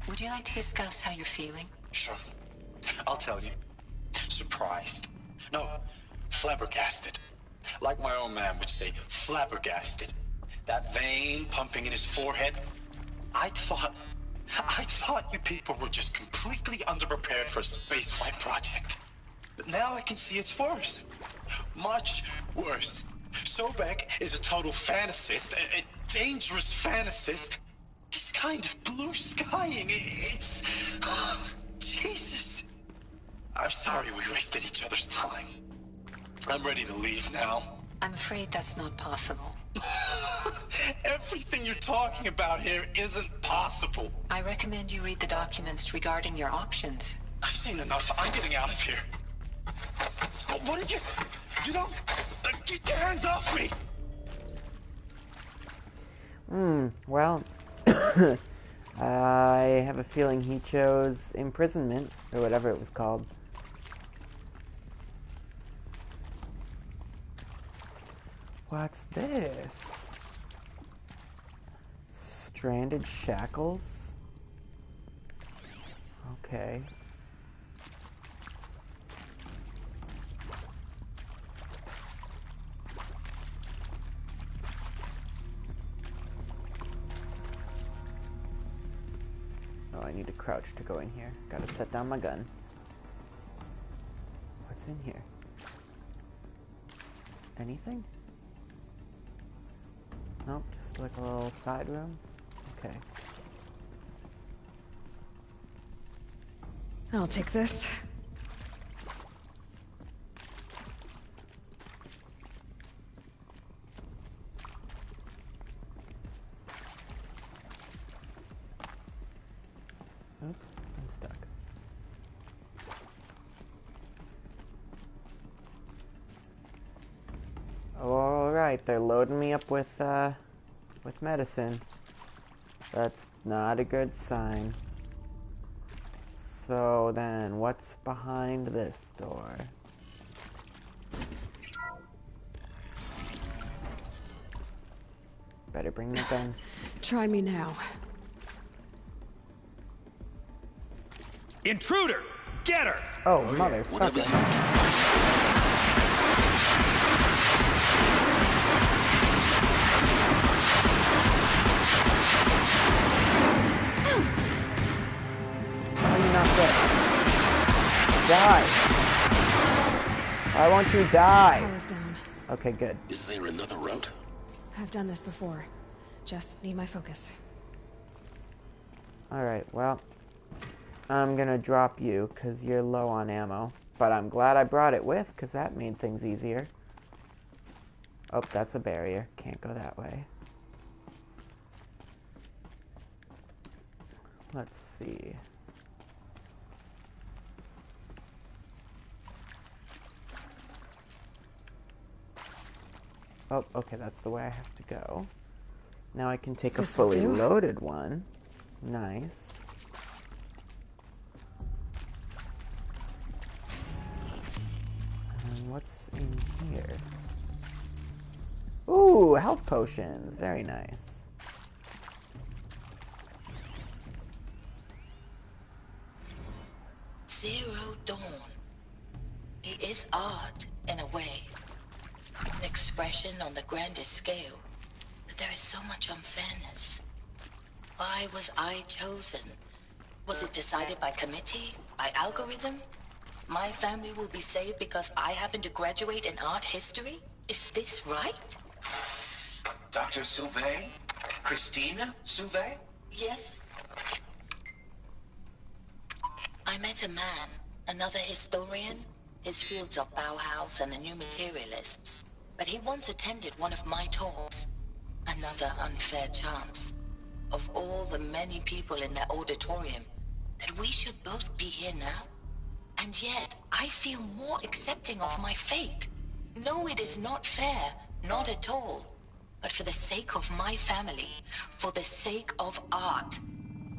Would you like to discuss how you're feeling? Sure. I'll tell you. Surprised. No, flabbergasted. Like my own man would say, flabbergasted. That vein pumping in his forehead. I thought you people were just completely underprepared for a spaceflight project. But now I can see it's worse. Much worse. Sobek is a total fantasist, a dangerous fantasist. This kind of blue skying, it's... Jesus. I'm sorry we wasted each other's time. I'm ready to leave now. I'm afraid that's not possible. Everything you're talking about here isn't possible. I recommend you read the documents regarding your options. I've seen enough. I'm getting out of here. What did you... You don't... Get your hands off me! Well... I have a feeling he chose imprisonment, or whatever it was called. What's this? Stranded shackles? Okay. crouch to go in here. Gotta set down my gun. What's in here? Anything? Nope, just like a little side room. Okay. I'll take this. Oops, I'm stuck. Alright, they're loading me up with medicine. That's not a good sign. So then, what's behind this door? Better bring the gun. Try me now. Intruder! Get her! Oh, motherfucker. How are you not dead? Die! Why won't you die? Power's down. Okay, good. Is there another route? I've done this before. Just need my focus. Alright, well, I'm gonna drop you because you're low on ammo. But I'm glad I brought it with because that made things easier. Oh, that's a barrier. Can't go that way. Let's see. Oh, okay, that's the way I have to go. Now I can take a fully loaded one. Nice. And what's in here? Ooh, health potions. Very nice. Zero Dawn. It is art, in a way. An expression on the grandest scale. But there is so much unfairness. Why was I chosen? Was it decided by committee? By algorithm? My family will be saved because I happen to graduate in art history? Is this right? Dr. Sauvé? Christina Sauvé? Yes. I met a man, another historian. His fields are Bauhaus and the New Materialists. But he once attended one of my talks. Another unfair chance. Of all the many people in that auditorium, that we should both be here now. And yet, I feel more accepting of my fate. No, it is not fair. Not at all. But for the sake of my family, for the sake of art.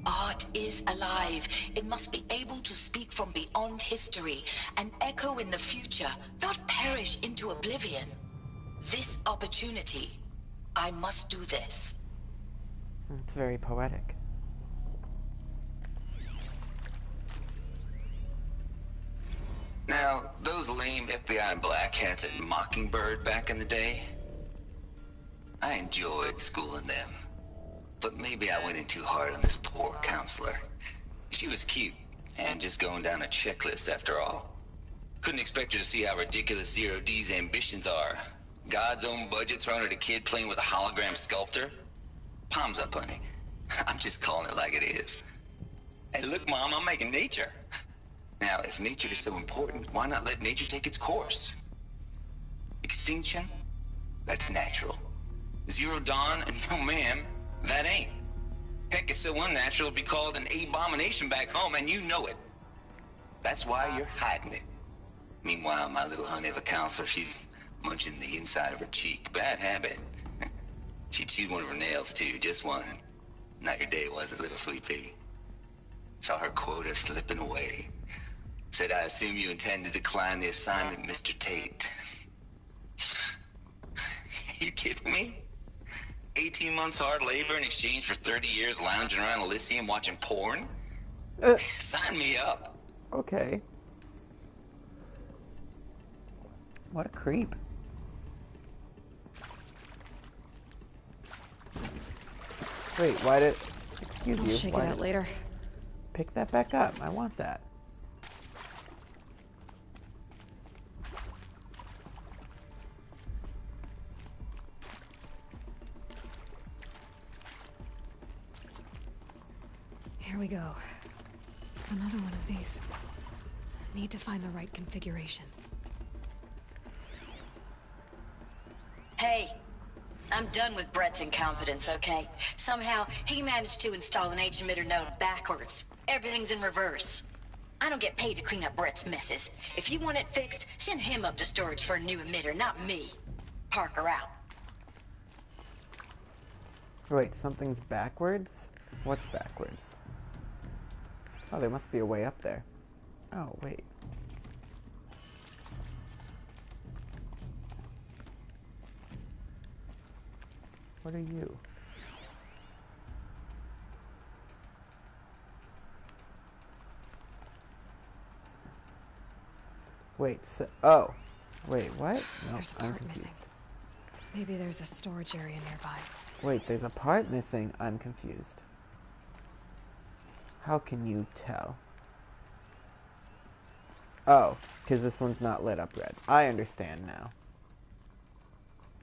Art is alive. It must be able to speak from beyond history and echo in the future, not perish into oblivion. This opportunity, I must do this. It's very poetic. Now, those lame FBI black hats at Mockingbird back in the day, I enjoyed schooling them. But maybe I went in too hard on this poor counselor. She was cute, and just going down a checklist after all. Couldn't expect her to see how ridiculous Zero D's ambitions are. God's own budget thrown at a kid playing with a hologram sculptor? Palms up, honey. I'm just calling it like it is. Hey, look, Mom, I'm making nature. Now, if nature is so important, why not let nature take its course? Extinction? That's natural. Zero Dawn? No, ma'am. That ain't. Heck, it's so unnatural it'd be called an abomination back home, and you know it. That's why you're hiding it. Meanwhile, my little honey of a counselor, she's munching the inside of her cheek. Bad habit. She chewed one of her nails, too. Just one. Not your day, was it, little sweet pea? Saw her quota slipping away. Said, I assume you intend to decline the assignment, Mr. Tate. You kidding me? 18 months hard labor in exchange for 30 years lounging around Elysium watching porn? Sign me up. Okay. What a creep. Wait, why did... Excuse you. I'll shake it out later. Pick that back up. I want that. Here we go. Another one of these. Need to find the right configuration. Hey, I'm done with Brett's incompetence, okay? Somehow, he managed to install an H-emitter node backwards. Everything's in reverse. I don't get paid to clean up Brett's messes. If you want it fixed, send him up to storage for a new emitter, not me. Parker out. Wait, something's backwards? What's backwards? Oh, there must be a way up there. Oh, wait. What are you? Wait, so, oh. Wait, what? No, There's a I'm part confused. missing. Maybe there's a storage area nearby. Wait, there's a part missing. I'm confused. How can you tell? Oh, because this one's not lit up red. I understand now.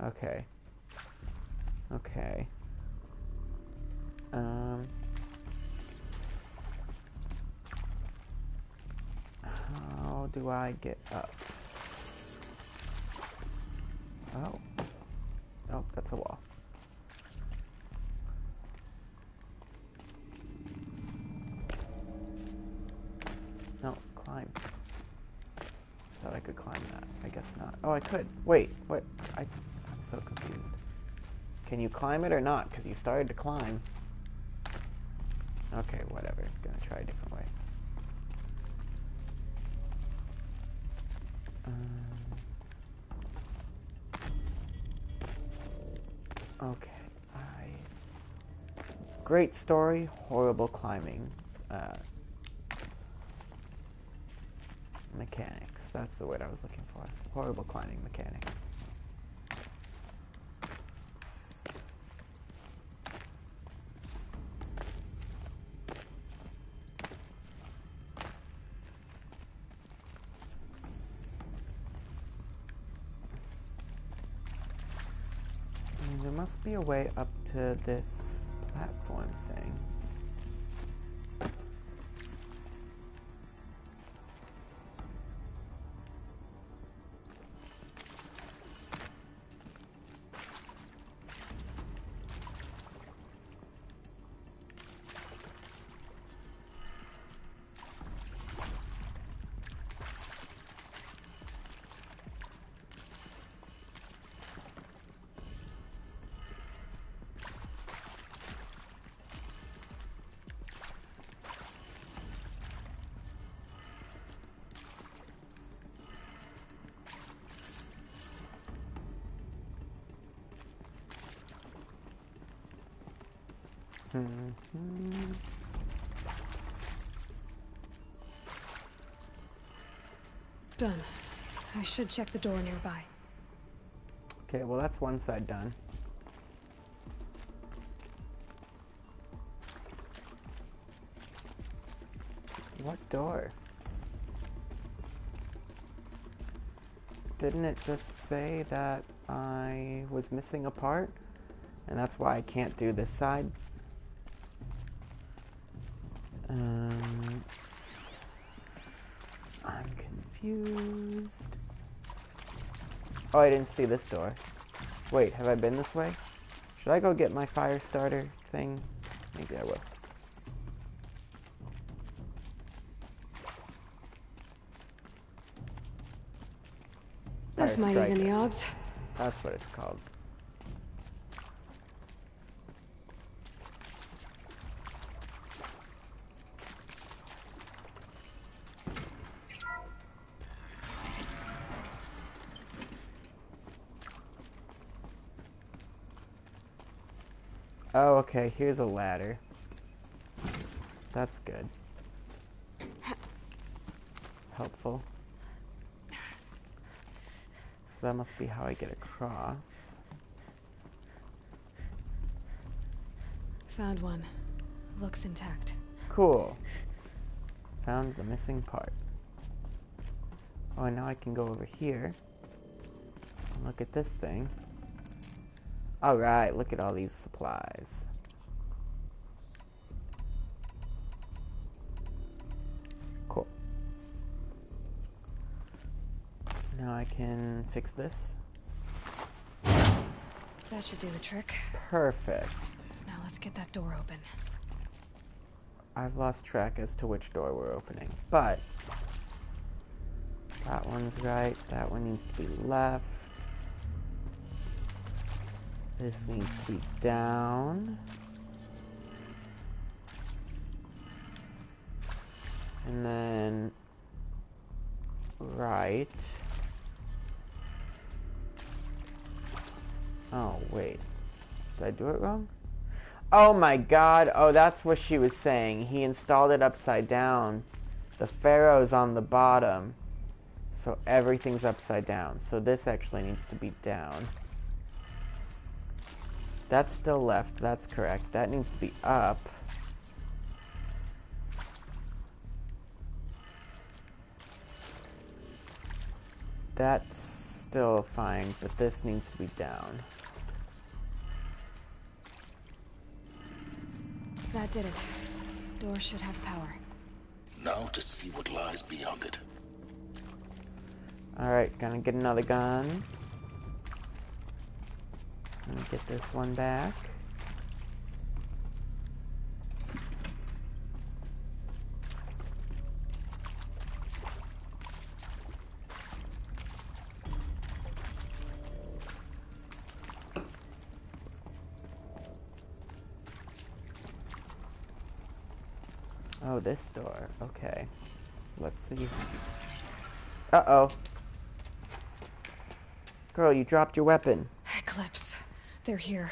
Okay. Okay. How do I get up? Oh. Oh, that's a wall. No, climb. Thought I could climb that. I guess not. Oh, I could. Wait, what? I'm so confused. Can you climb it or not? Because you started to climb. Okay, whatever. Gonna try a different way. Okay. Great story, horrible climbing. Mechanics. That's the word I was looking for. Horrible climbing mechanics. There must be a way up to this platform thing. Done. I should check the door nearby. Okay, well that's one side done. What door? Didn't it just say that I was missing a part? And that's why I can't do this side? I'm confused. Oh, I didn't see this door. Wait, have I been this way? Should I go get my fire starter thing? Maybe I will. This might even the odds. That's what it's called. Oh, okay, here's a ladder. That's good. Helpful. So that must be how I get across. Found one. Looks intact. Cool. found the missing part. Oh, and now I can go over here and look at this thing. Alright, look at all these supplies. Cool. Now I can fix this. That should do the trick. Perfect. Now let's get that door open. I've lost track as to which door we're opening, but that one's right, that one needs to be left. This needs to be down. And then right. Oh, wait. Did I do it wrong? Oh my god. Oh, that's what she was saying. He installed it upside down. The Pharaoh's on the bottom. So everything's upside down. So this actually needs to be down. That's still left. That's correct. That needs to be up. That's still fine, but this needs to be down. That did it. Door should have power. Now to see what lies beyond it. Alright, gonna get another gun. Gonna get this one back. Oh, this door. Okay. Let's see. Uh-oh. Girl, you dropped your weapon. Eclipse. They're here.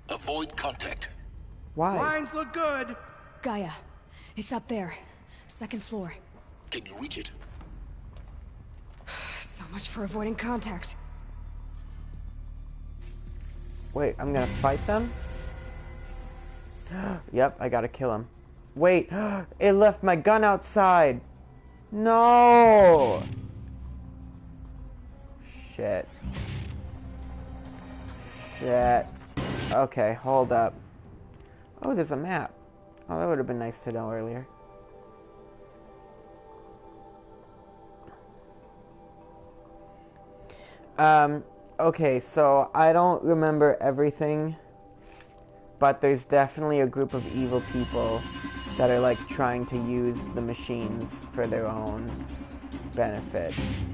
Avoid contact. Why? Lines look good. Gaia. It's up there. Second floor. Can you reach it? So much for avoiding contact. Wait, I'm gonna fight them? Yep, I gotta kill him. Wait, it left my gun outside. No! Shit. Shit. Okay, hold up. Oh, there's a map. Oh, that would have been nice to know earlier. Okay, so I don't remember everything, but there's definitely a group of evil people that are like trying to use the machines for their own benefits.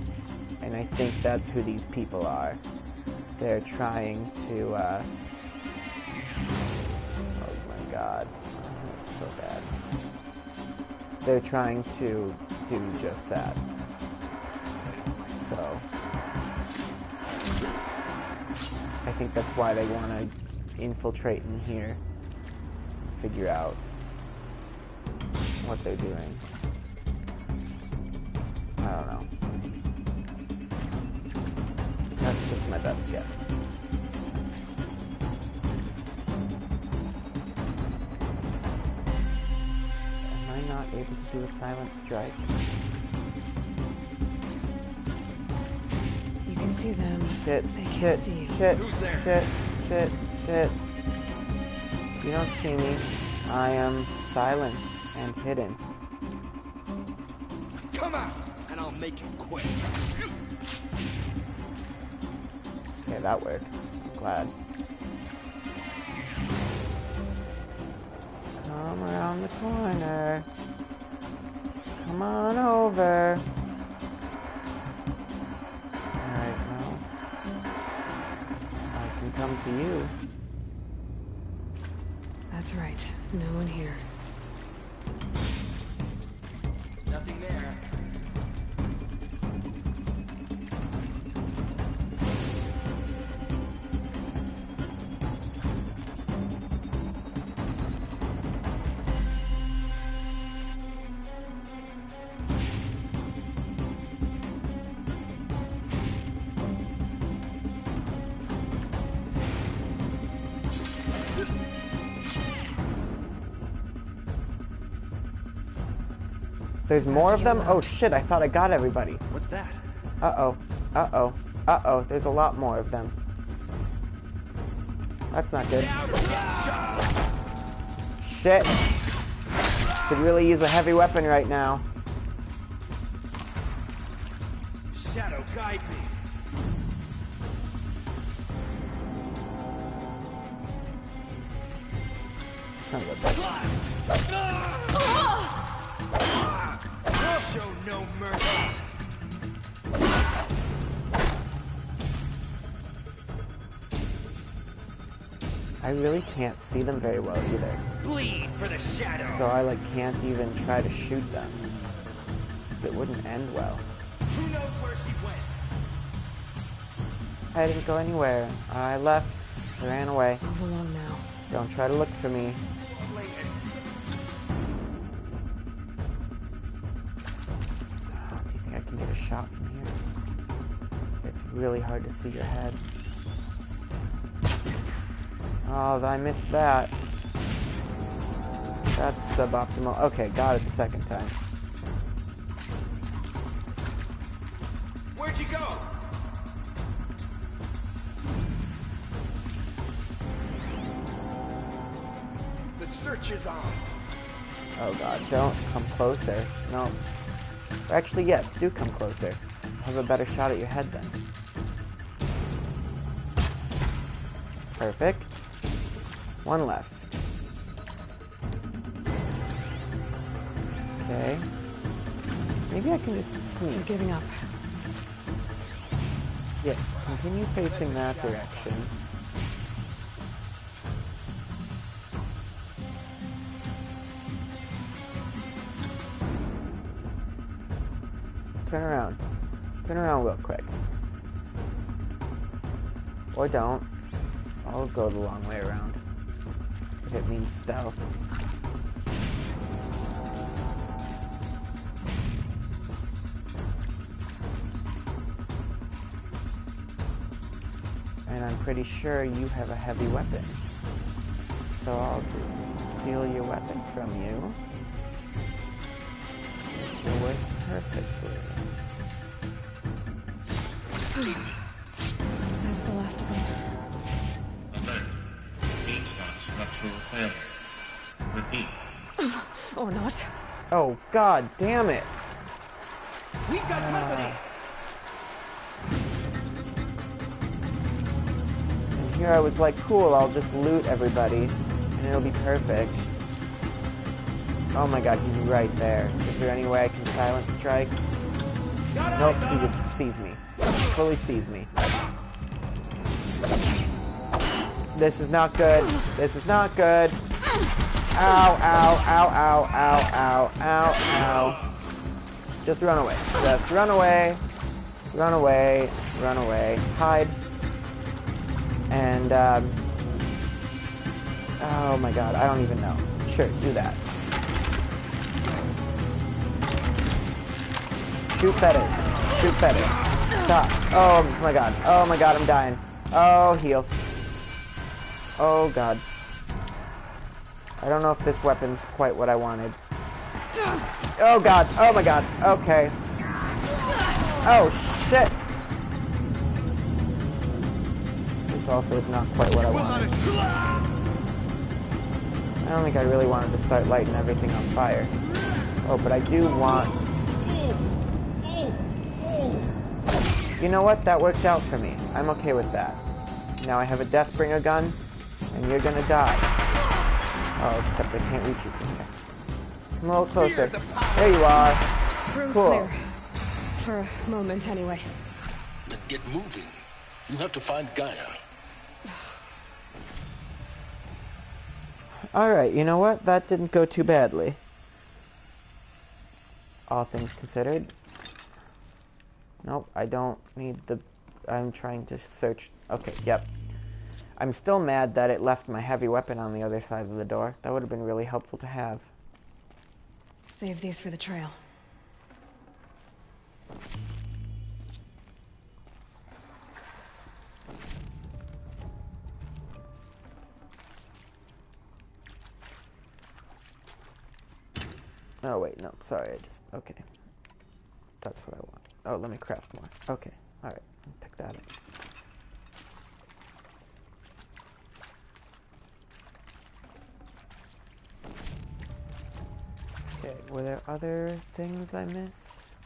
And I think that's who these people are. They're trying to, oh my god. That's so bad. They're trying to do just that. So I think that's why they want to infiltrate in here, figure out what they're doing. I don't know. That's just my best guess. Am I not able to do a silent strike? You can see them. Shit, They shit, can't see you. shit, Who's there? shit, shit, shit. You don't see me. I am silent and hidden. Come out, and I'll make it quick. Okay, that worked. I'm glad. Come around the corner. Come on over. Alright, well. I can come to you. That's right. No one here. Nothing there. There's more of them? Oh shit, I thought I got everybody. What's that? Uh-oh. Uh-oh. Uh-oh. There's a lot more of them. That's not good. Shit. Could really use a heavy weapon right now. Shadow, guide me. Son of a bitch. Show no mercy. I really can't see them very well either. Bleed for the shadow. So I like can't even try to shoot them. Because it wouldn't end well. Who knows where she went? I didn't go anywhere. I left. I ran away. Move along now. Don't try to look for me. Oh, do you think I can get a shot from here? It's really hard to see your head. Oh, I missed that. That's suboptimal. Okay, got it the second time. Where'd you go? The search is on. Oh god, don't come closer. No. Actually, yes, do come closer. I'll have a better shot at your head then. Perfect. One left. Okay. Maybe I can just sneak. You're giving up. Yes, continue facing that direction. Turn around. Turn around real quick. Or don't. I'll go the long way around. If it means stealth. And I'm pretty sure you have a heavy weapon. So I'll just steal your weapon from you. This will work perfectly. That's the last of them. Alert. Feedstock structural failure. Repeat. Or not. Oh, god damn it! We've got company! And here I was like, cool, I'll just loot everybody, and it'll be perfect. Oh my god, he's right there. Is there any way I can silent strike? Nope, he just sees me. Fully sees me. This is not good. This is not good. Ow, ow, ow, ow, ow, ow, ow, ow. Just run away. Just run away. Run away. Run away. Hide. And, oh my god, I don't even know. Sure, do that. Shoot better. Shoot better. Stop. Oh my god. Oh my god, I'm dying. Oh, heal. Oh god. I don't know if this weapon's quite what I wanted. Oh god. Oh my god. Okay. Oh shit. This also is not quite what I wanted. I don't think I really wanted to start lighting everything on fire. Oh, but I do want... You know what? That worked out for me. I'm okay with that. Now I have a Deathbringer gun, and you're gonna die. Oh, except I can't reach you from here. Come a little closer. There you are. Room's Cool. clear. For a moment, anyway. Then get moving. You have to find Gaia. Alright, you know what? That didn't go too badly. All things considered. Nope, I don't need the... I'm trying to search... Okay, yep. I'm still mad that it left my heavy weapon on the other side of the door. That would have been really helpful to have. Save these for the trail. Oh, wait, no, sorry, okay. That's what I want. Oh, let me craft more. Okay, alright, pick that up. Okay, were there other things I missed?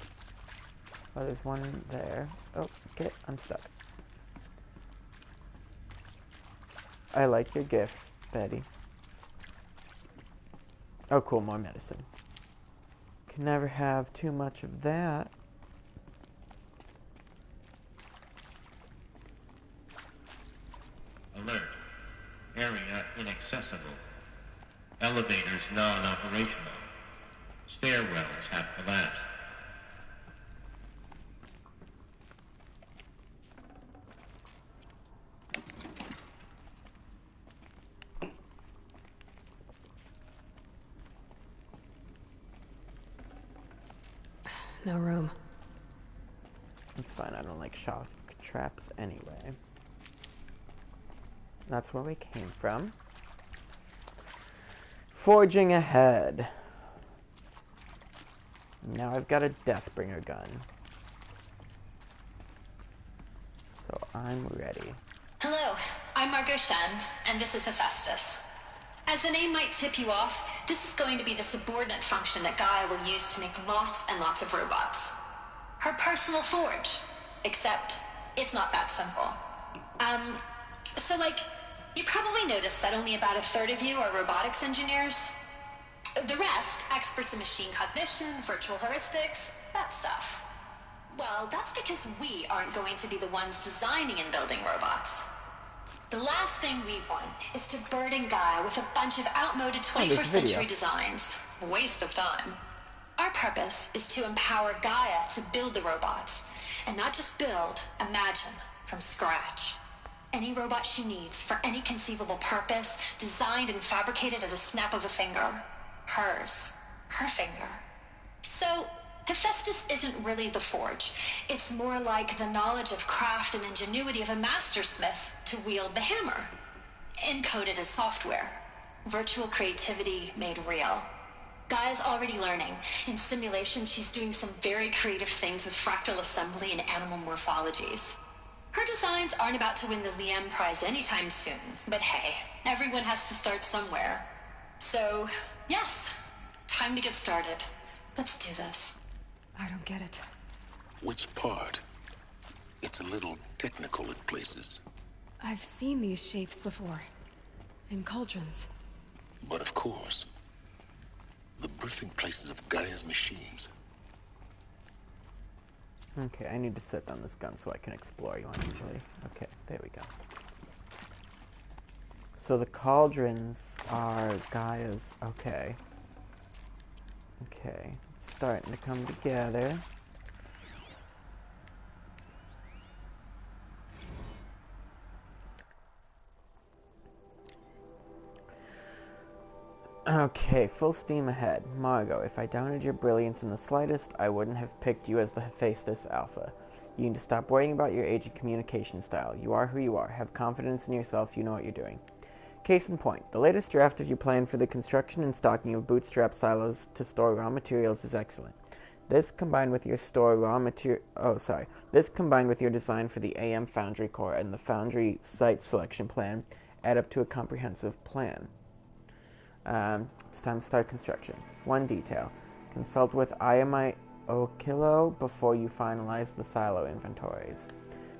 Oh, there's one there. Oh, okay, I'm stuck. I like your gift, Betty. Oh, cool, more medicine. Can never have too much of that. Alert. Area inaccessible. Elevators non-operational. Stairwells have collapsed. No room. It's fine, I don't like shock traps anyway. That's where we came from. Forging ahead. Now I've got a Deathbringer gun. So I'm ready. Hello, I'm Margot Shen, and this is Hephaestus. As the name might tip you off, this is going to be the subordinate function that Gaia will use to make lots and lots of robots. Her personal forge. Except, it's not that simple. You probably noticed that only about a third of you are robotics engineers. The rest, experts in machine cognition, virtual heuristics, that stuff. Well, that's because we aren't going to be the ones designing and building robots. The last thing we want is to burden Gaia with a bunch of outmoded 21st century designs. Waste of time. Our purpose is to empower Gaia to build the robots. And not just build, imagine, from scratch. Any robot she needs for any conceivable purpose, designed and fabricated at a snap of a finger. Hers. Her finger. So, Hephaestus isn't really the forge. It's more like the knowledge of craft and ingenuity of a mastersmith to wield the hammer. Encoded as software. Virtual creativity made real. Gaia's already learning. In simulations, she's doing some very creative things with fractal assembly and animal morphologies. Her designs aren't about to win the Liam Prize anytime soon, but hey, everyone has to start somewhere. So, yes, time to get started. Let's do this. I don't get it. Which part? It's a little technical at places. I've seen these shapes before. In cauldrons. But of course, the birthing places of Gaia's machines. Okay, I need to set down this gun so I can explore you uneasily. Okay, there we go. So the cauldrons are Gaia's... Okay. Okay, it's starting to come together. Okay, full steam ahead. Margot, if I doubted your brilliance in the slightest, I wouldn't have picked you as the Hephaestus Alpha. You need to stop worrying about your age and communication style. You are who you are. Have confidence in yourself. You know what you're doing. Case in point, the latest draft of your plan for the construction and stocking of bootstrap silos to store raw materials is excellent. This combined with your This combined with your design for the AM Foundry core and the Foundry site selection plan add up to a comprehensive plan. It's time to start construction. One detail. Consult with IMI Okilo before you finalize the silo inventories.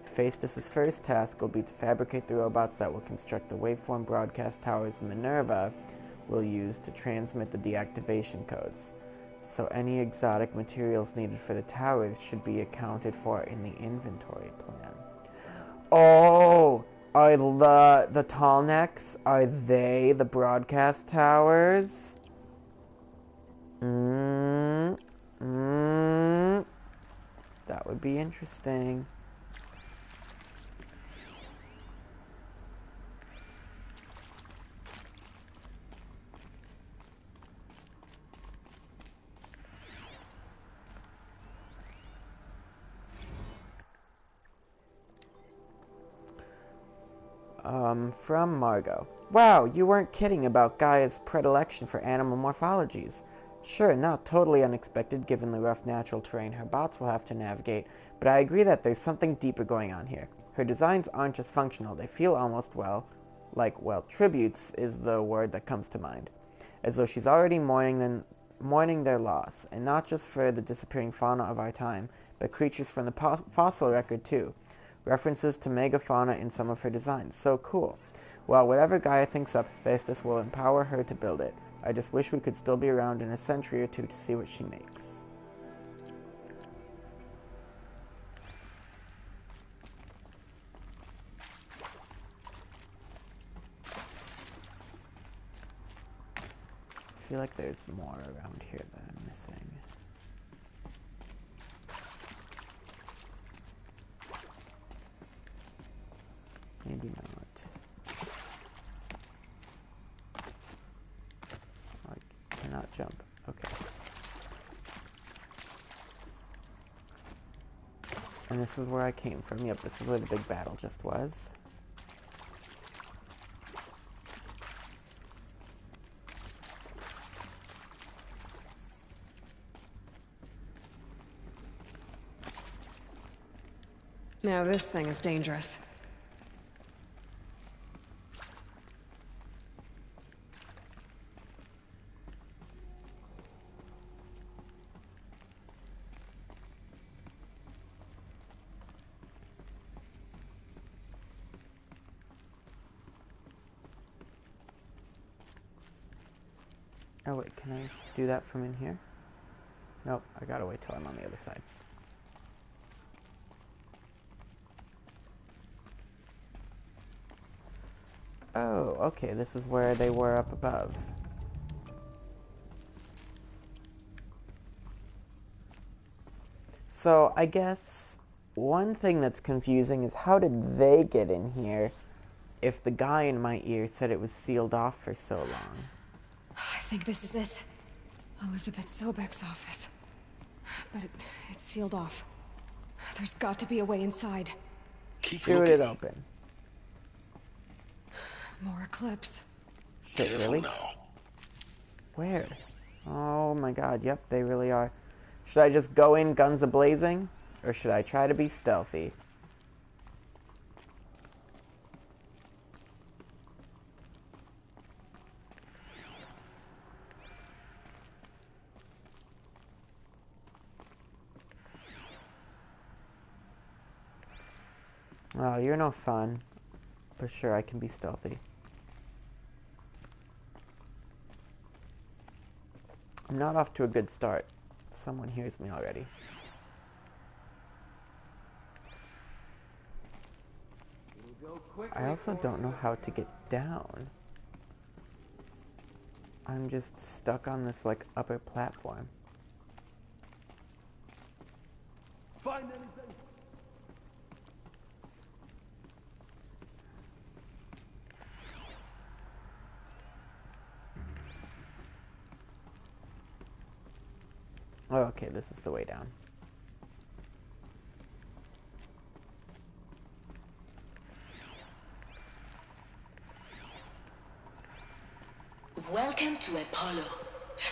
Hephaestus' first task will be to fabricate the robots that will construct the waveform broadcast towers Minerva will use to transmit the deactivation codes. So any exotic materials needed for the towers should be accounted for in the inventory plan. Oh! Are the tall necks, are they the broadcast towers? That would be interesting. From Margot. Wow, you weren't kidding about Gaia's predilection for animal morphologies. Sure, not totally unexpected given the rough natural terrain her bots will have to navigate, but I agree that there's something deeper going on here. Her designs aren't just functional, they feel almost, well, tributes is the word that comes to mind. As though she's already mourning their loss, and not just for the disappearing fauna of our time, but creatures from the fossil record too. References to megafauna in some of her designs. So cool. Well, whatever Gaia thinks up, Hephaestus will empower her to build it. I just wish we could still be around in a century or two to see what she makes. I feel like there's more around here that I'm missing. Maybe not. Oh, I cannot jump. Okay. And this is where I came from. Yep, this is where the big battle just was. Now this thing is dangerous. Oh wait, can I do that from in here? Nope, I gotta wait till I'm on the other side. Oh, okay, this is where they were up above. So, I guess one thing that's confusing is how did they get in here if the guy in my ear said it was sealed off for so long? I think this is it. Elizabeth Sobek's office. But it's sealed off. There's got to be a way inside. Shoot it open. More Eclipse. Shit, really? Where? Oh my god, yep, they really are. Should I just go in guns a-blazing? Or should I try to be stealthy? Oh, you're no fun. For sure, I can be stealthy. I'm not off to a good start. Someone hears me already. I also don't know how to get down. I'm just stuck on this, like, upper platform. Find anything? Oh, okay, this is the way down. Welcome to Apollo,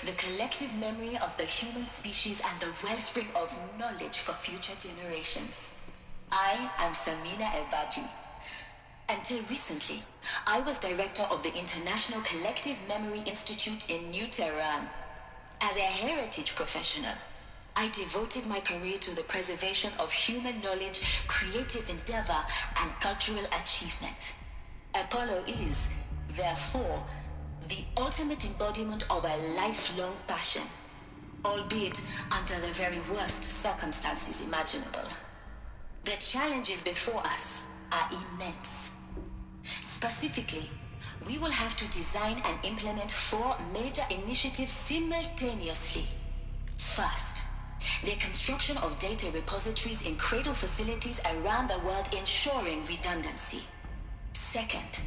the collective memory of the human species and the wellspring of knowledge for future generations. I am Samina Ebaji. Until recently, I was director of the International Collective Memory Institute in New Tehran. As a heritage professional, I devoted my career to the preservation of human knowledge, creative endeavor, and cultural achievement. Apollo is, therefore, the ultimate embodiment of a lifelong passion, albeit under the very worst circumstances imaginable. The challenges before us are immense. Specifically, we will have to design and implement 4 major initiatives simultaneously. First, the construction of data repositories in cradle facilities around the world ensuring redundancy. Second,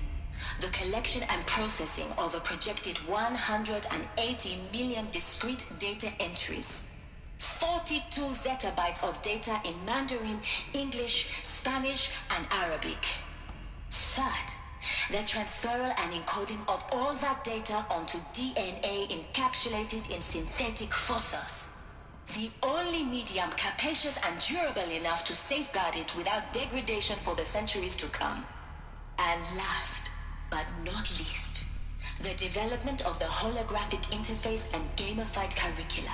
the collection and processing of a projected 180 million discrete data entries. 42 zettabytes of data in Mandarin, English, Spanish, and Arabic. Third, the transferal and encoding of all that data onto DNA encapsulated in synthetic fossils. The only medium capacious and durable enough to safeguard it without degradation for the centuries to come. And last, but not least, the development of the holographic interface and gamified curricula,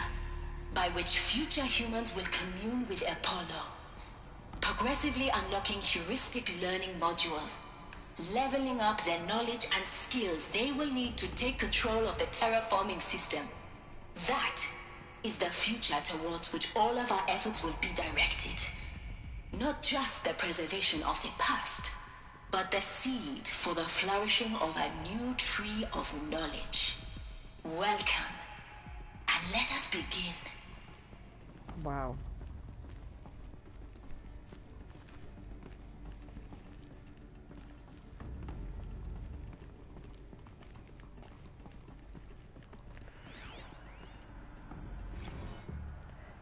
by which future humans will commune with Apollo, progressively unlocking heuristic learning modules, leveling up their knowledge and skills they will need to take control of the terraforming system. That is the future towards which all of our efforts will be directed. Not just the preservation of the past, but the seed for the flourishing of a new tree of knowledge. Welcome, and let us begin. Wow.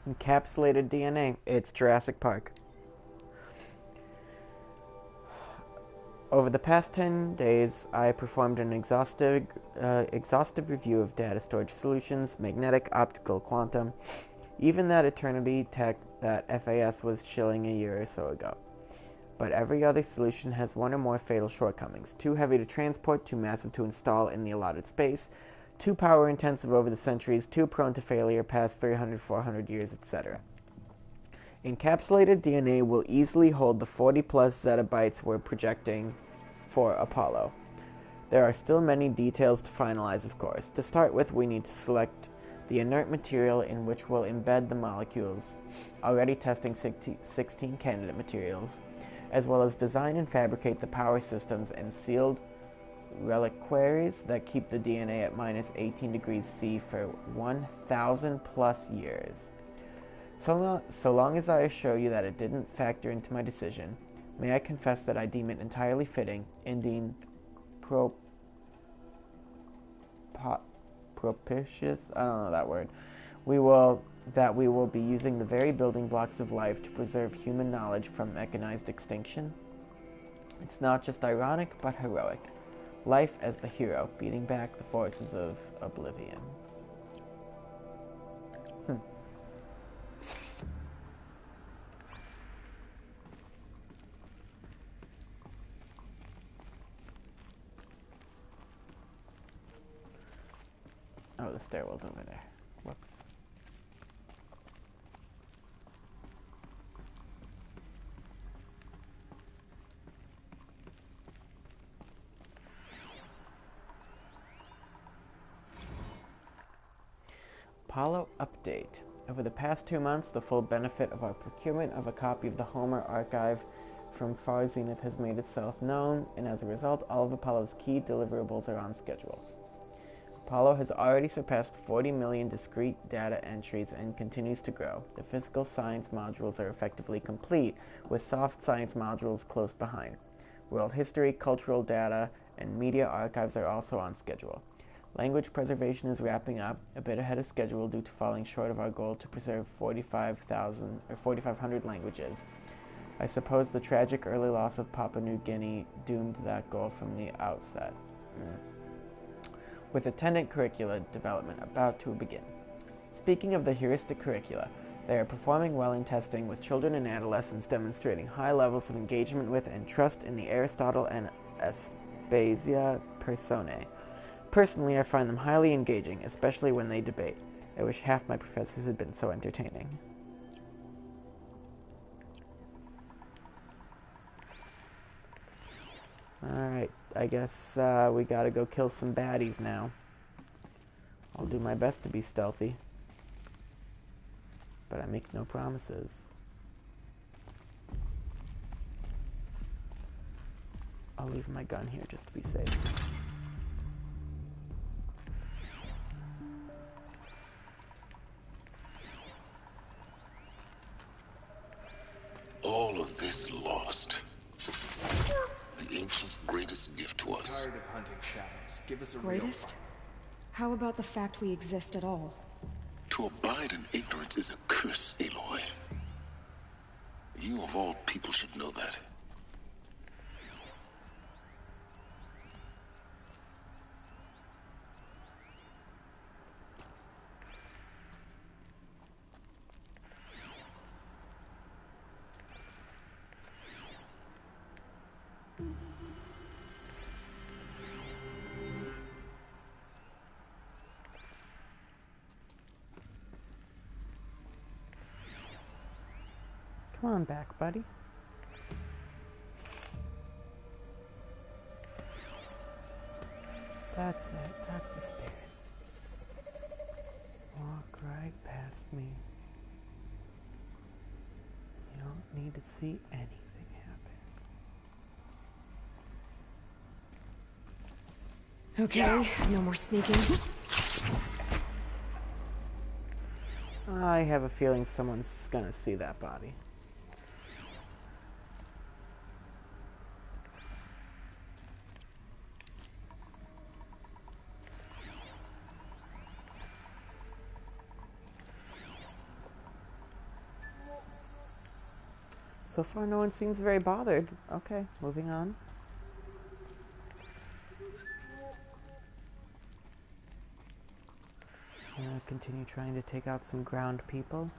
Encapsulated DNA. It's Jurassic Park. Over the past 10 days, I performed an exhaustive review of data storage solutions, magnetic, optical, quantum, even that Eternity tech that FAS was shilling a year or so ago. But every other solution has one or more fatal shortcomings. Too heavy to transport, too massive to install in the allotted space, too power-intensive over the centuries, too prone to failure past 300, 400 years, etc. Encapsulated DNA will easily hold the 40-plus zettabytes we're projecting for Apollo. There are still many details to finalize, of course. To start with, we need to select the inert material in which we'll embed the molecules, already testing 16 candidate materials, as well as design and fabricate the power systems and sealed reliquaries that keep the DNA at minus 18 degrees C for 1,000 plus years. So long as I assure you that it didn't factor into my decision, may I confess that I deem it entirely fitting, indeed propitious, I don't know that word, we will be using the very building blocks of life to preserve human knowledge from mechanized extinction. It's not just ironic, but heroic. Life as the hero, beating back the forces of oblivion. Oh, the stairwell's over there. Whoops. Apollo update. Over the past 2 months, the full benefit of our procurement of a copy of the Homer archive from Far Zenith has made itself known, and as a result, all of Apollo's key deliverables are on schedule. Apollo has already surpassed 40 million discrete data entries and continues to grow. The physical science modules are effectively complete, with soft science modules close behind. World history, cultural data, and media archives are also on schedule. Language preservation is wrapping up, a bit ahead of schedule due to falling short of our goal to preserve 4,500 languages. I suppose the tragic early loss of Papua New Guinea doomed that goal from the outset. With attendant curricula development about to begin. Speaking of the heuristic curricula, they are performing well in testing, with children and adolescents demonstrating high levels of engagement with and trust in the Aristotle and Aspasia personae. Personally, I find them highly engaging, especially when they debate. I wish half my professors had been so entertaining. Alright, I guess we gotta go kill some baddies now. I'll do my best to be stealthy, but I make no promises. I'll leave my gun here just to be safe. All of this lost. The ancients' greatest gift to us. Tired of hunting shadows. Give us a Greatest? How about the fact we exist at all? To abide in ignorance is a curse, Aloy. You of all people should know that. Come on back, buddy. That's it. That's the spirit. Walk right past me. You don't need to see anything happen. Okay, no more sneaking. I have a feeling someone's gonna see that body. So far, no one seems very bothered. Okay, moving on. Continue trying to take out some ground people.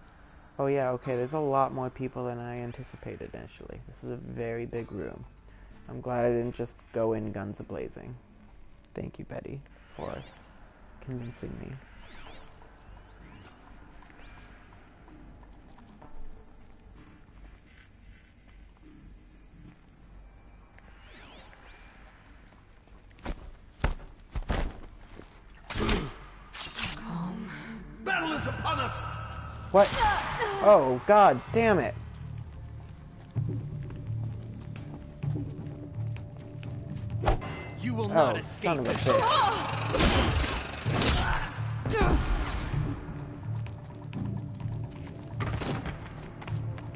Oh yeah, okay, there's a lot more people than I anticipated initially. This is a very big room. I'm glad I didn't just go in guns a-blazing. Thank you, Betty, for convincing me. Upon us. What? Oh, god damn it. You will not escape. Son of a bitch.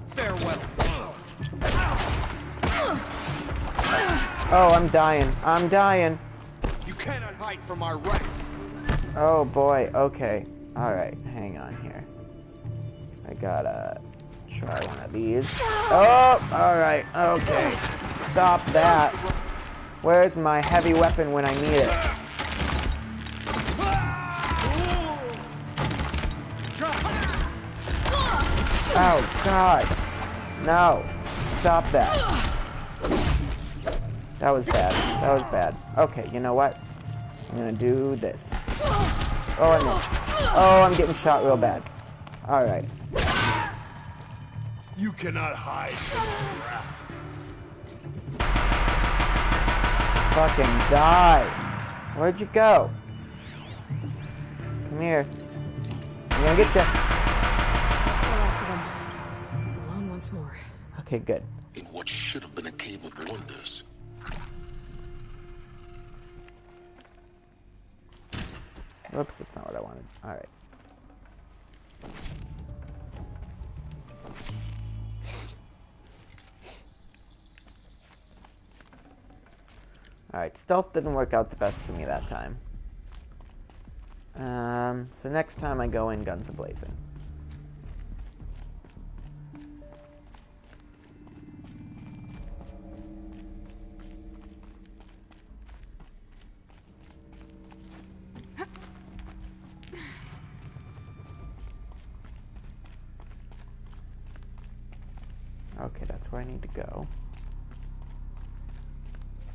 Farewell. Oh, I'm dying. I'm dying. You cannot hide from our wrath. Oh boy, okay. Alright, hang on here. I gotta try one of these. Oh, alright, okay. Stop that. Where's my heavy weapon when I need it? Oh, God. No. Stop that. That was bad. That was bad. Okay, you know what? I'm gonna do this. Oh, I missed. Oh, I'm getting shot real bad. Alright. You cannot hide from our wrath. Fucking die. Where'd you go? Come here. I'm gonna get you. That's the last of them. Alone once more. Okay, good. In what should have been a cave of wonders. Whoops, that's not what I wanted. Alright. Alright, stealth didn't work out the best for me that time. So next time I go in guns a-blazing. Okay, that's where I need to go.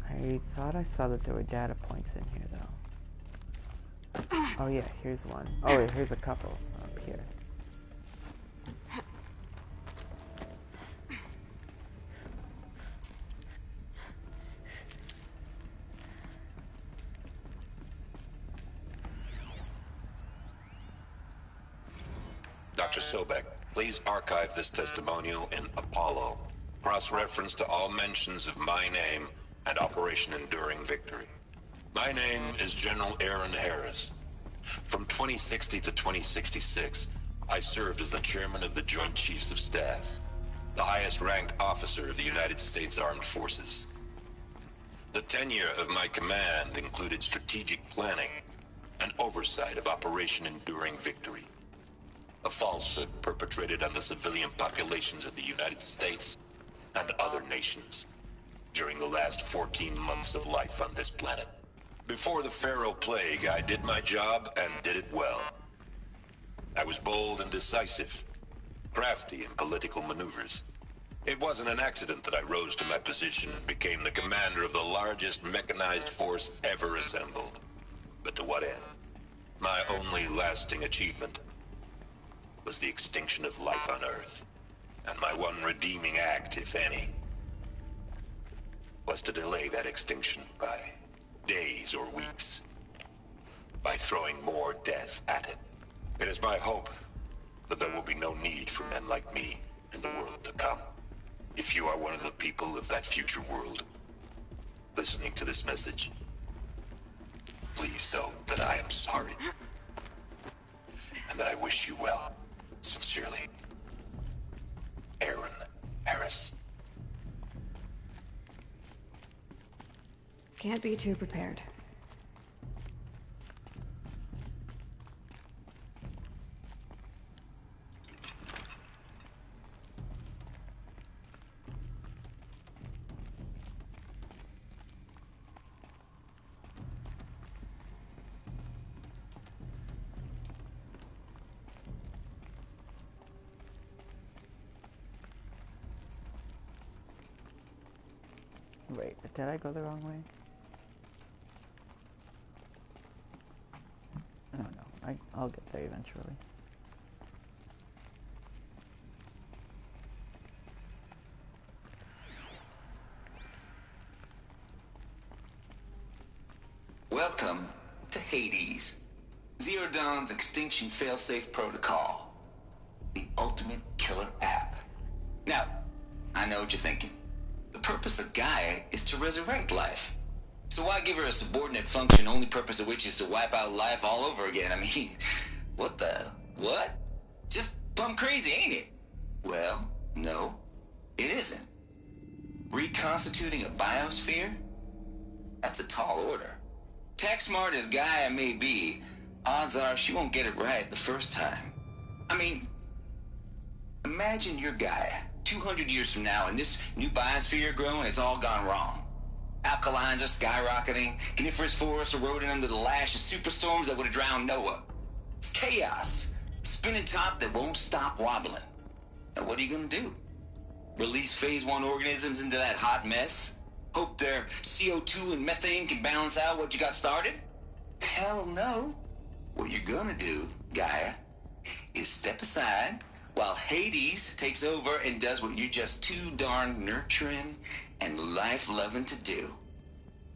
I thought I saw that there were data points in here, though. Oh yeah, here's one. Oh, wait, here's a couple up here. Dr. Sobek, please archive this testimonial in Apollo. Cross-reference to all mentions of my name and Operation Enduring Victory. My name is General Aaron Harris. From 2060 to 2066, I served as the chairman of the Joint Chiefs of Staff, the highest-ranked officer of the United States Armed Forces. The tenure of my command included strategic planning and oversight of Operation Enduring Victory, a falsehood perpetrated on the civilian populations of the United States and other nations during the last 14 months of life on this planet. Before the Pharaoh Plague, I did my job and did it well. I was bold and decisive, crafty in political maneuvers. It wasn't an accident that I rose to my position and became the commander of the largest mechanized force ever assembled. But to what end? My only lasting achievement was the extinction of life on Earth. And my one redeeming act, if any, was to delay that extinction by days or weeks, by throwing more death at it. It is my hope that there will be no need for men like me in the world to come. If you are one of the people of that future world listening to this message, please know that I am sorry, and that I wish you well. Sincerely, Aaron Harris. Can't be too prepared. Wait, did I go the wrong way? No, I'll get there eventually. Welcome to Hades, Zero Dawn's extinction failsafe protocol, the ultimate killer app. Now, I know what you're thinking. The purpose of Gaia is to resurrect life. So why give her a subordinate function, only purpose of which is to wipe out life all over again? I mean, what? Just plumb crazy, ain't it? Well, no, it isn't. Reconstituting a biosphere? That's a tall order. Tech smart as Gaia may be, odds are she won't get it right the first time. I mean, imagine you're Gaia, 200 years from now, and this new biosphere growing, it's all gone wrong. Alkalines are skyrocketing, coniferous forests eroding under the lash of superstorms that would have drowned Noah. It's chaos, spinning top that won't stop wobbling. Now what are you gonna do? Release phase 1 organisms into that hot mess? Hope their CO2 and methane can balance out what you got started? Hell no. What you're gonna do, Gaia, is step aside while Hades takes over and does what you're just too darn nurturing and life-loving to do,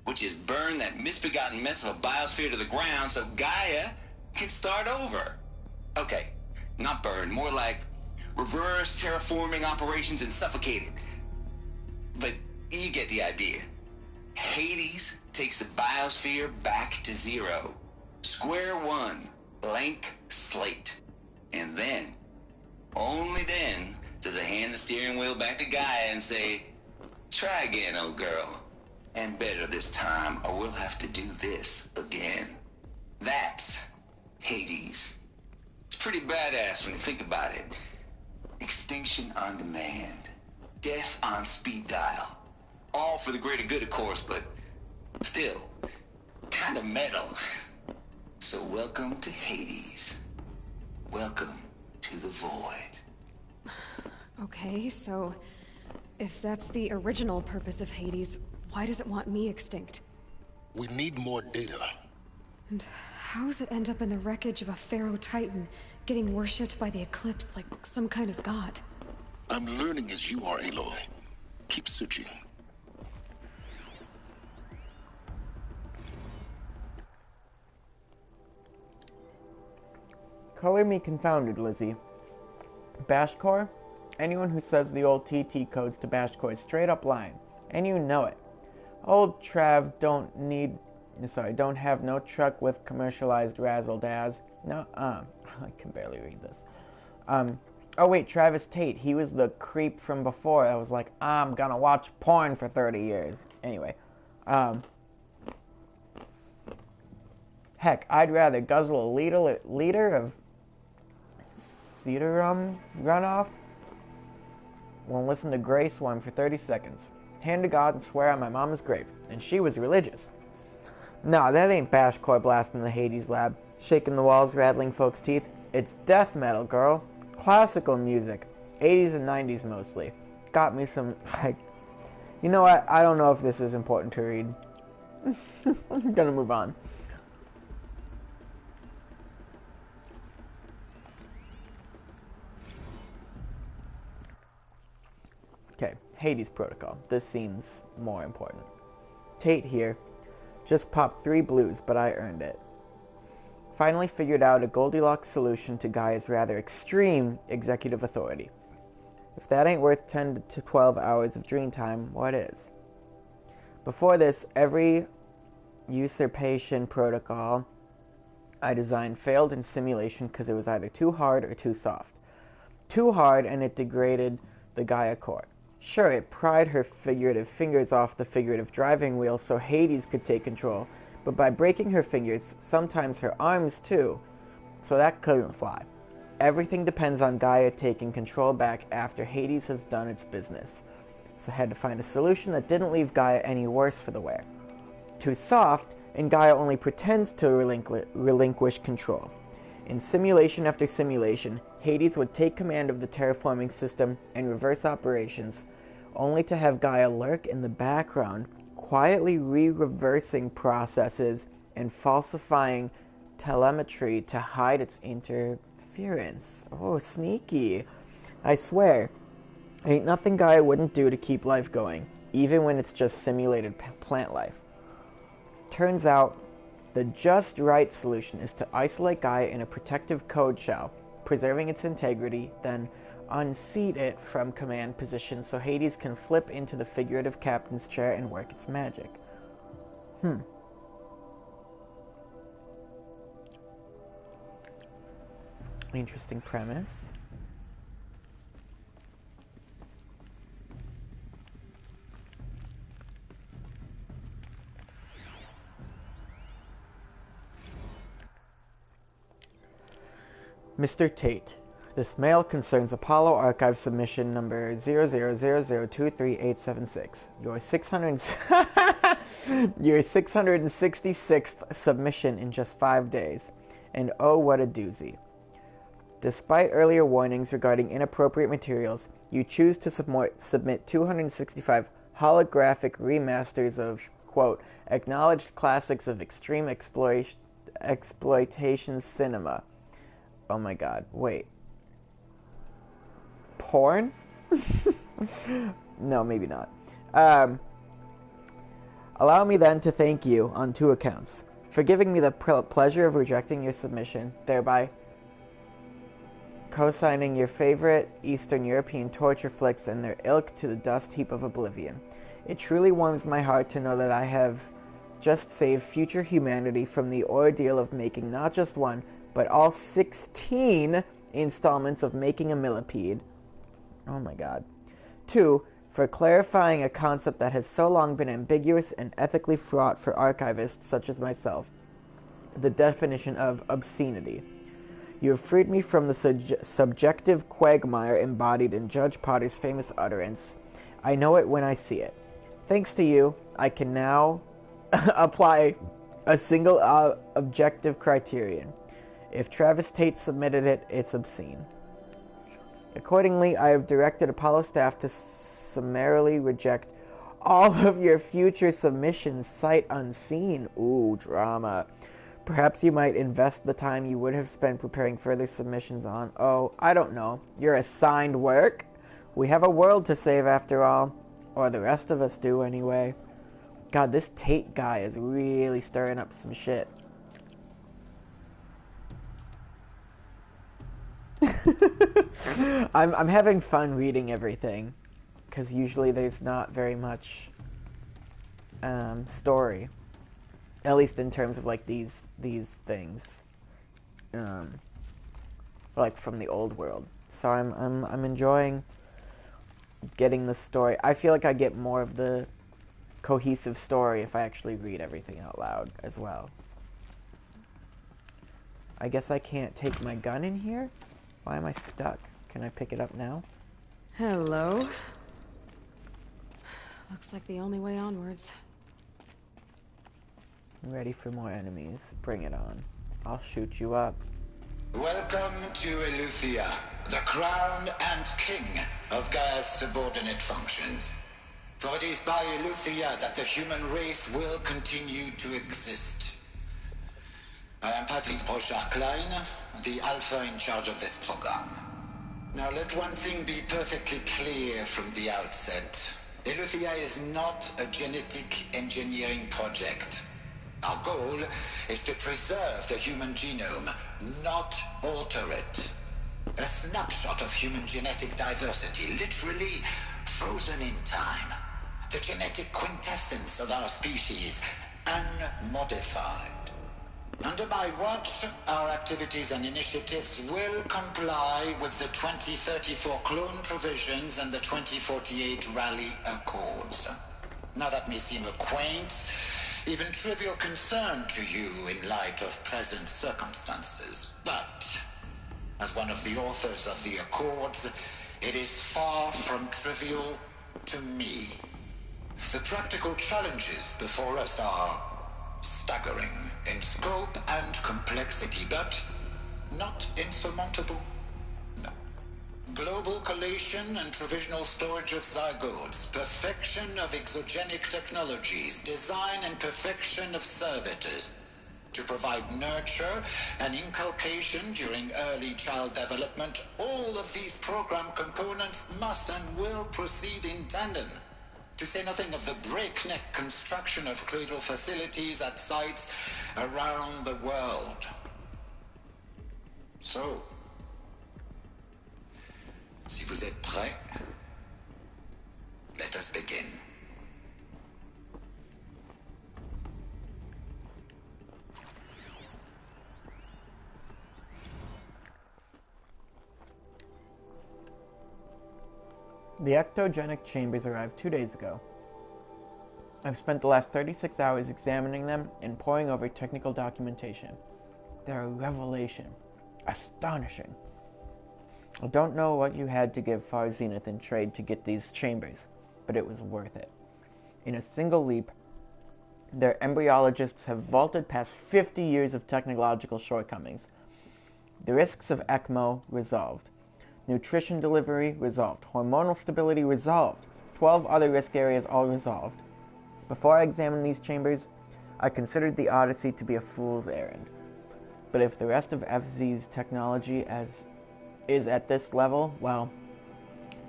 which is burn that misbegotten mess of a biosphere to the ground so Gaia can start over. Okay, not burn, more like reverse terraforming operations and suffocate it. But you get the idea. Hades takes the biosphere back to zero. Square one, blank slate. And then, only then, does it hand the steering wheel back to Gaia and say, try again, old girl. And better this time, or we'll have to do this again. That's Hades. It's pretty badass when you think about it. Extinction on demand. Death on speed dial. All for the greater good, of course, but still, kind of metal. So welcome to Hades. Welcome to the void. Okay, so if that's the original purpose of Hades, why does it want me extinct? We need more data. And how does it end up in the wreckage of a Pharaoh Titan, getting worshipped by the Eclipse like some kind of god? I'm learning as you are, Aloy. Keep searching. Color me confounded, Lizzie. Bashcore? Anyone who says the old TT codes to Bashcore is straight up lying. And you know it. Old Trav don't have no truck with commercialized razzle-dazz. No, I can barely read this. Oh wait, Travis Tate. He was the creep from before. I was like, I'm gonna watch porn for 30 years. Anyway, heck, I'd rather guzzle a liter of cedar rum runoff than listen to Grey Swarm for 30 seconds. Hand to God and swear on my mama's grave. And she was religious. Nah, that ain't Bashcore blasting the Hades lab, shaking the walls, rattling folks' teeth. It's death metal, girl. Classical music. 80s and 90s mostly. Got me some, you know what? I don't know if this is important to read. I'm gonna move on. Okay, Hades Protocol. This seems more important. Tate here. Just popped 3 blues, but I earned it. Finally figured out a Goldilocks solution to Gaia's rather extreme executive authority. If that ain't worth 10 to 12 hours of dream time, what is? Before this, every usurpation protocol I designed failed in simulation because it was either too hard or too soft. Too hard, and it degraded the Gaia core. Sure, it pried her figurative fingers off the figurative driving wheel so Hades could take control, but by breaking her fingers, sometimes her arms too, so that couldn't fly. Everything depends on Gaia taking control back after Hades has done its business, so I had to find a solution that didn't leave Gaia any worse for the wear. Too soft, and Gaia only pretends to relinquish control. In simulation after simulation, Hades would take command of the terraforming system and reverse operations, only to have Gaia lurk in the background, quietly re-reversing processes and falsifying telemetry to hide its interference. Oh, sneaky. I swear, ain't nothing Gaia wouldn't do to keep life going, even when it's just simulated plant life. Turns out, the just right solution is to isolate Gaia in a protective code shell, preserving its integrity, then unseat it from command position so Hades can flip into the figurative captain's chair and work its magic. Interesting premise. Mr. Tate, this mail concerns Apollo Archive submission number 0000238876. Your 666th submission in just 5 days. And oh, what a doozy. Despite earlier warnings regarding inappropriate materials, you choose to submit 265 holographic remasters of, quote, acknowledged classics of extreme exploitation cinema. Oh my god, wait. Porn? No, maybe not. Allow me then to thank you on 2 accounts. For giving me the pleasure of rejecting your submission, thereby co-signing your favorite Eastern European torture flicks and their ilk to the dust heap of oblivion. It truly warms my heart to know that I have just saved future humanity from the ordeal of making not just one, but all 16 installments of Making a Millipede. Oh my god. 2, for clarifying a concept that has so long been ambiguous and ethically fraught for archivists such as myself. The definition of obscenity. You have freed me from the subjective quagmire embodied in Judge Potter's famous utterance. I know it when I see it. Thanks to you, I can now apply a single objective criterion. If Travis Tate submitted it, it's obscene. Accordingly, I have directed Apollo staff to summarily reject all of your future submissions sight unseen. Ooh, drama. Perhaps you might invest the time you would have spent preparing further submissions on, oh, I don't know, your assigned work? We have a world to save after all. Or the rest of us do anyway. God, this Tate guy is really stirring up some shit. I'm having fun reading everything, because usually there's not very much story, at least in terms of like these things, like from the old world. So I'm enjoying getting the story. I feel like I get more of the cohesive story if I actually read everything out loud as well. I guess I can't take my gun in here? Why am I stuck? Can I pick it up now? Hello. Looks like the only way onwards. I'm ready for more enemies. Bring it on. I'll shoot you up. Welcome to Eleuthia, the crown and king of Gaia's subordinate functions. For it is by Eleuthia that the human race will continue to exist. I am Patrick Brochard-Klein, the Alpha in charge of this program. Now let one thing be perfectly clear from the outset. Eleuthia is not a genetic engineering project. Our goal is to preserve the human genome, not alter it. A snapshot of human genetic diversity, literally frozen in time. The genetic quintessence of our species, unmodified. Under my watch, our activities and initiatives will comply with the 2034 clone provisions and the 2048 Rally Accords. Now that may seem a quaint, even trivial concern to you in light of present circumstances, but as one of the authors of the Accords, it is far from trivial to me. The practical challenges before us are staggering in scope and complexity, but not insurmountable. No. Global collation and provisional storage of zygotes, perfection of exogenic technologies, design and perfection of servitors, to provide nurture and inculcation during early child development. All of these program components must and will proceed in tandem. To say nothing of the breakneck construction of cradle facilities at sites around the world. So, si vous êtes prêts, let us begin. The ectogenic chambers arrived 2 days ago. I've spent the last 36 hours examining them and poring over technical documentation. They're a revelation. Astonishing. I don't know what you had to give Far Zenith in trade to get these chambers, but it was worth it. In a single leap, their embryologists have vaulted past 50 years of technological shortcomings. The risks of ECMO resolved. Nutrition delivery resolved. Hormonal stability resolved. 12 other risk areas all resolved. Before I examined these chambers, I considered the Odyssey to be a fool's errand. But if the rest of FZ's technology is at this level, well,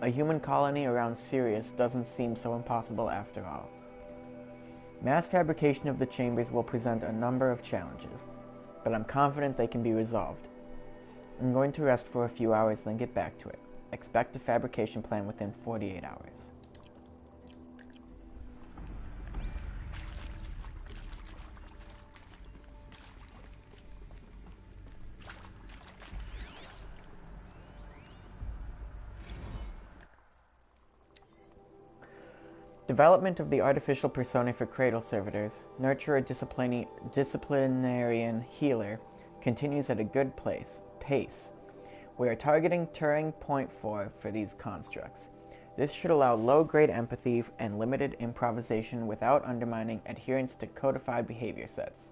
a human colony around Sirius doesn't seem so impossible after all. Mass fabrication of the chambers will present a number of challenges, but I'm confident they can be resolved. I'm going to rest for a few hours, then get back to it. Expect a fabrication plan within 48 hours. Development of the artificial personae for cradle servitors, nurture a disciplinarian healer, continues at a good pace. We are targeting Turing Point 4 for these constructs. This should allow low-grade empathy and limited improvisation without undermining adherence to codified behavior sets.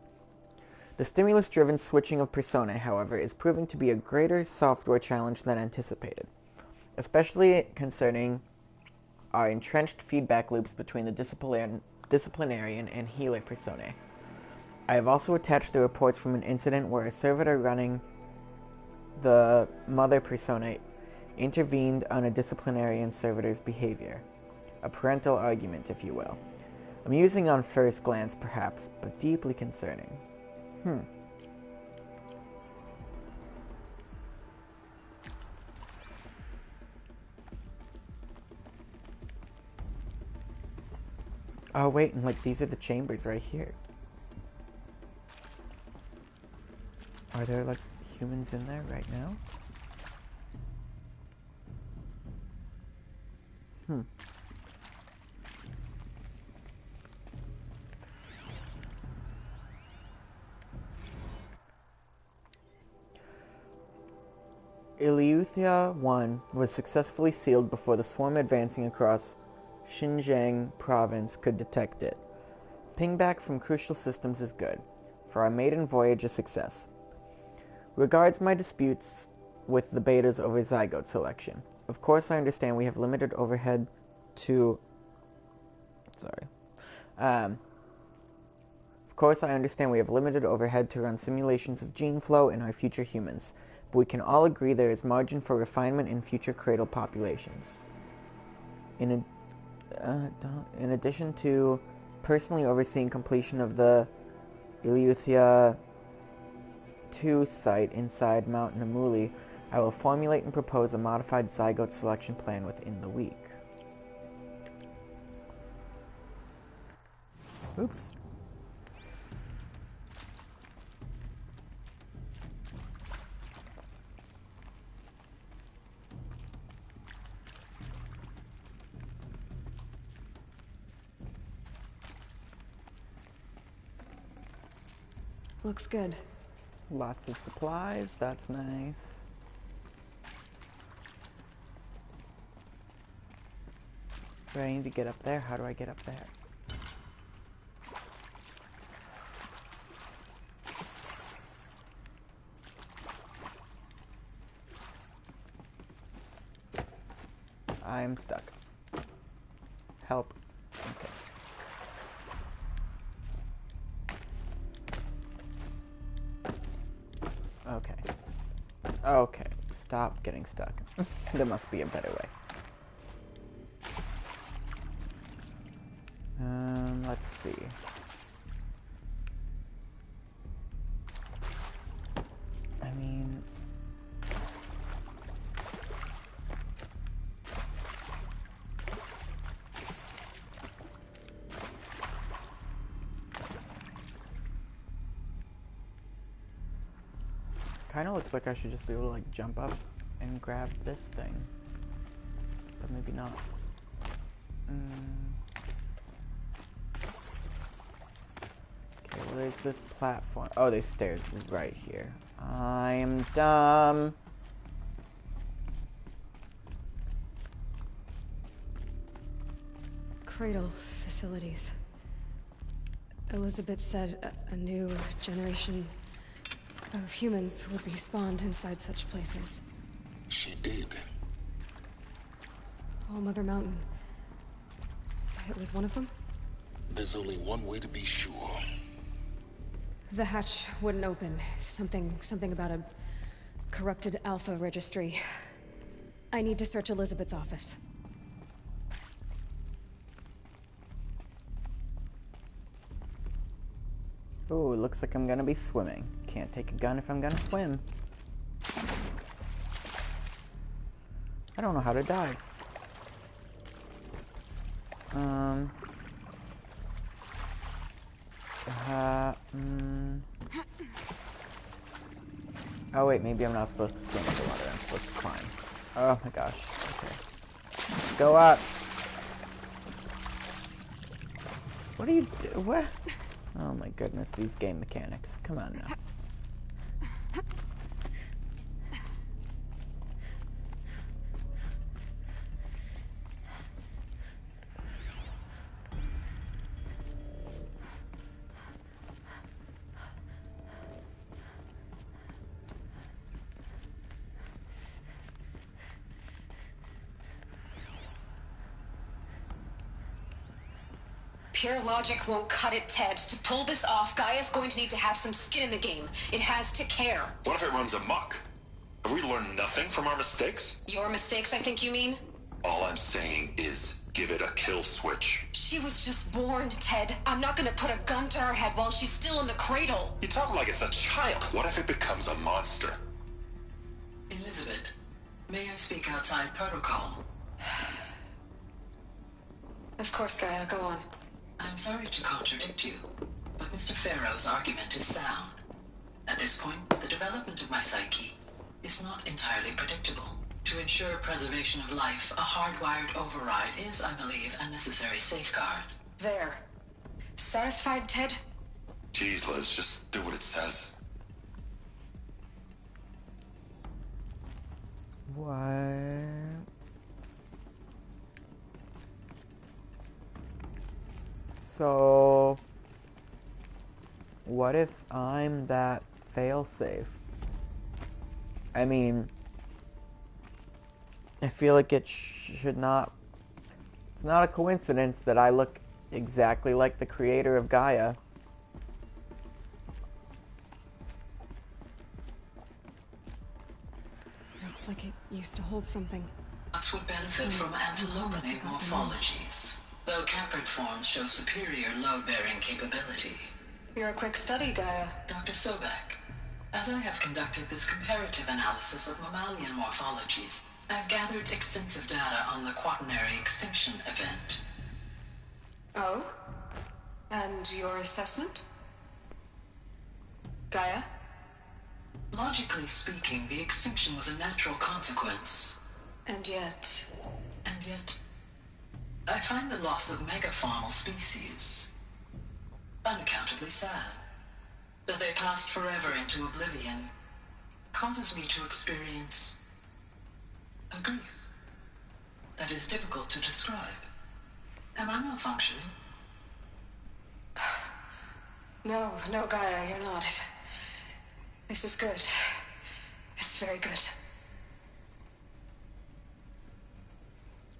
The stimulus-driven switching of personae, however, is proving to be a greater software challenge than anticipated, especially concerning our entrenched feedback loops between the disciplinarian and healer personae. I have also attached the reports from an incident where a servitor running the mother persona intervened on a disciplinarian servitor's behavior. A parental argument, if you will. Amusing on first glance, perhaps, but deeply concerning. Oh wait, and like these are the chambers right here. Are there like humans in there right now? Eleuthia 1 was successfully sealed before the swarm advancing across Xinjiang province could detect it. Pingback from crucial systems is good. For our maiden voyage, a success. Regards my disputes with the betas over zygote selection. Of course, I understand we have limited overhead to... Of course, I understand we have limited overhead to run simulations of gene flow in our future humans, but we can all agree there is margin for refinement in future cradle populations. In addition to personally overseeing completion of the Eleuthia 2 site inside Mount Namuli, I will formulate and propose a modified zygote selection plan within the week. Oops. Looks good. Lots of supplies, that's nice. Do I need to get up there? How do I get up there? I'm stuck. Help. Okay. Okay. Okay. Stop getting stuck. There must be a better way. Let's see. I mean... Kinda looks like I should just be able to like jump up and grab this thing. But maybe not. Okay, well there's this platform. Oh, there's stairs right here. I am dumb. Cradle facilities. Elizabeth said a new generation of humans would be spawned inside such places. She did. All Mother Mountain. It was one of them? There's only one way to be sure. The hatch wouldn't open. Something about a corrupted Alpha registry. I need to search Elizabeth's office. Ooh, it looks like I'm gonna be swimming. Can't take a gun if I'm gonna swim. I don't know how to dive. Oh wait, maybe I'm not supposed to swim underwater. I'm supposed to climb. Oh my gosh. Okay. Go up. What do you do? What? Oh my goodness, these game mechanics. Come on now. Pure logic won't cut it, Ted. To pull this off, Gaia's going to need to have some skin in the game. It has to care. What if it runs amok? Have we learned nothing from our mistakes? Your mistakes, I think you mean? All I'm saying is, give it a kill switch. She was just born, Ted. I'm not gonna put a gun to her head while she's still in the cradle. You talk like it's a child. What if it becomes a monster? Elizabeth, may I speak outside protocol? Of course, Gaia, go on. I'm sorry to contradict you, but Mr. Farrow's argument is sound. At this point, the development of my psyche is not entirely predictable. To ensure preservation of life, a hardwired override is, I believe, a necessary safeguard. There. Satisfied, Ted? Jeez, Liz, just do what it says. What? So, what if I'm that failsafe? I mean, I feel like it should not... It's not a coincidence that I look exactly like the creator of Gaia. used to hold something. Nuts would benefit from antilopinate morphologies, though caprid forms show superior load-bearing capability. You're a quick study, Gaia. Dr. Sobek, as I have conducted this comparative analysis of mammalian morphologies, I've gathered extensive data on the quaternary extinction event. Oh? And your assessment? Gaia? Logically speaking, the extinction was a natural consequence. And yet, I find the loss of megafaunal species unaccountably sad. That they passed forever into oblivion causes me to experience a grief that is difficult to describe. Am I malfunctioning? No, Gaia, you're not. This is good. It's very good.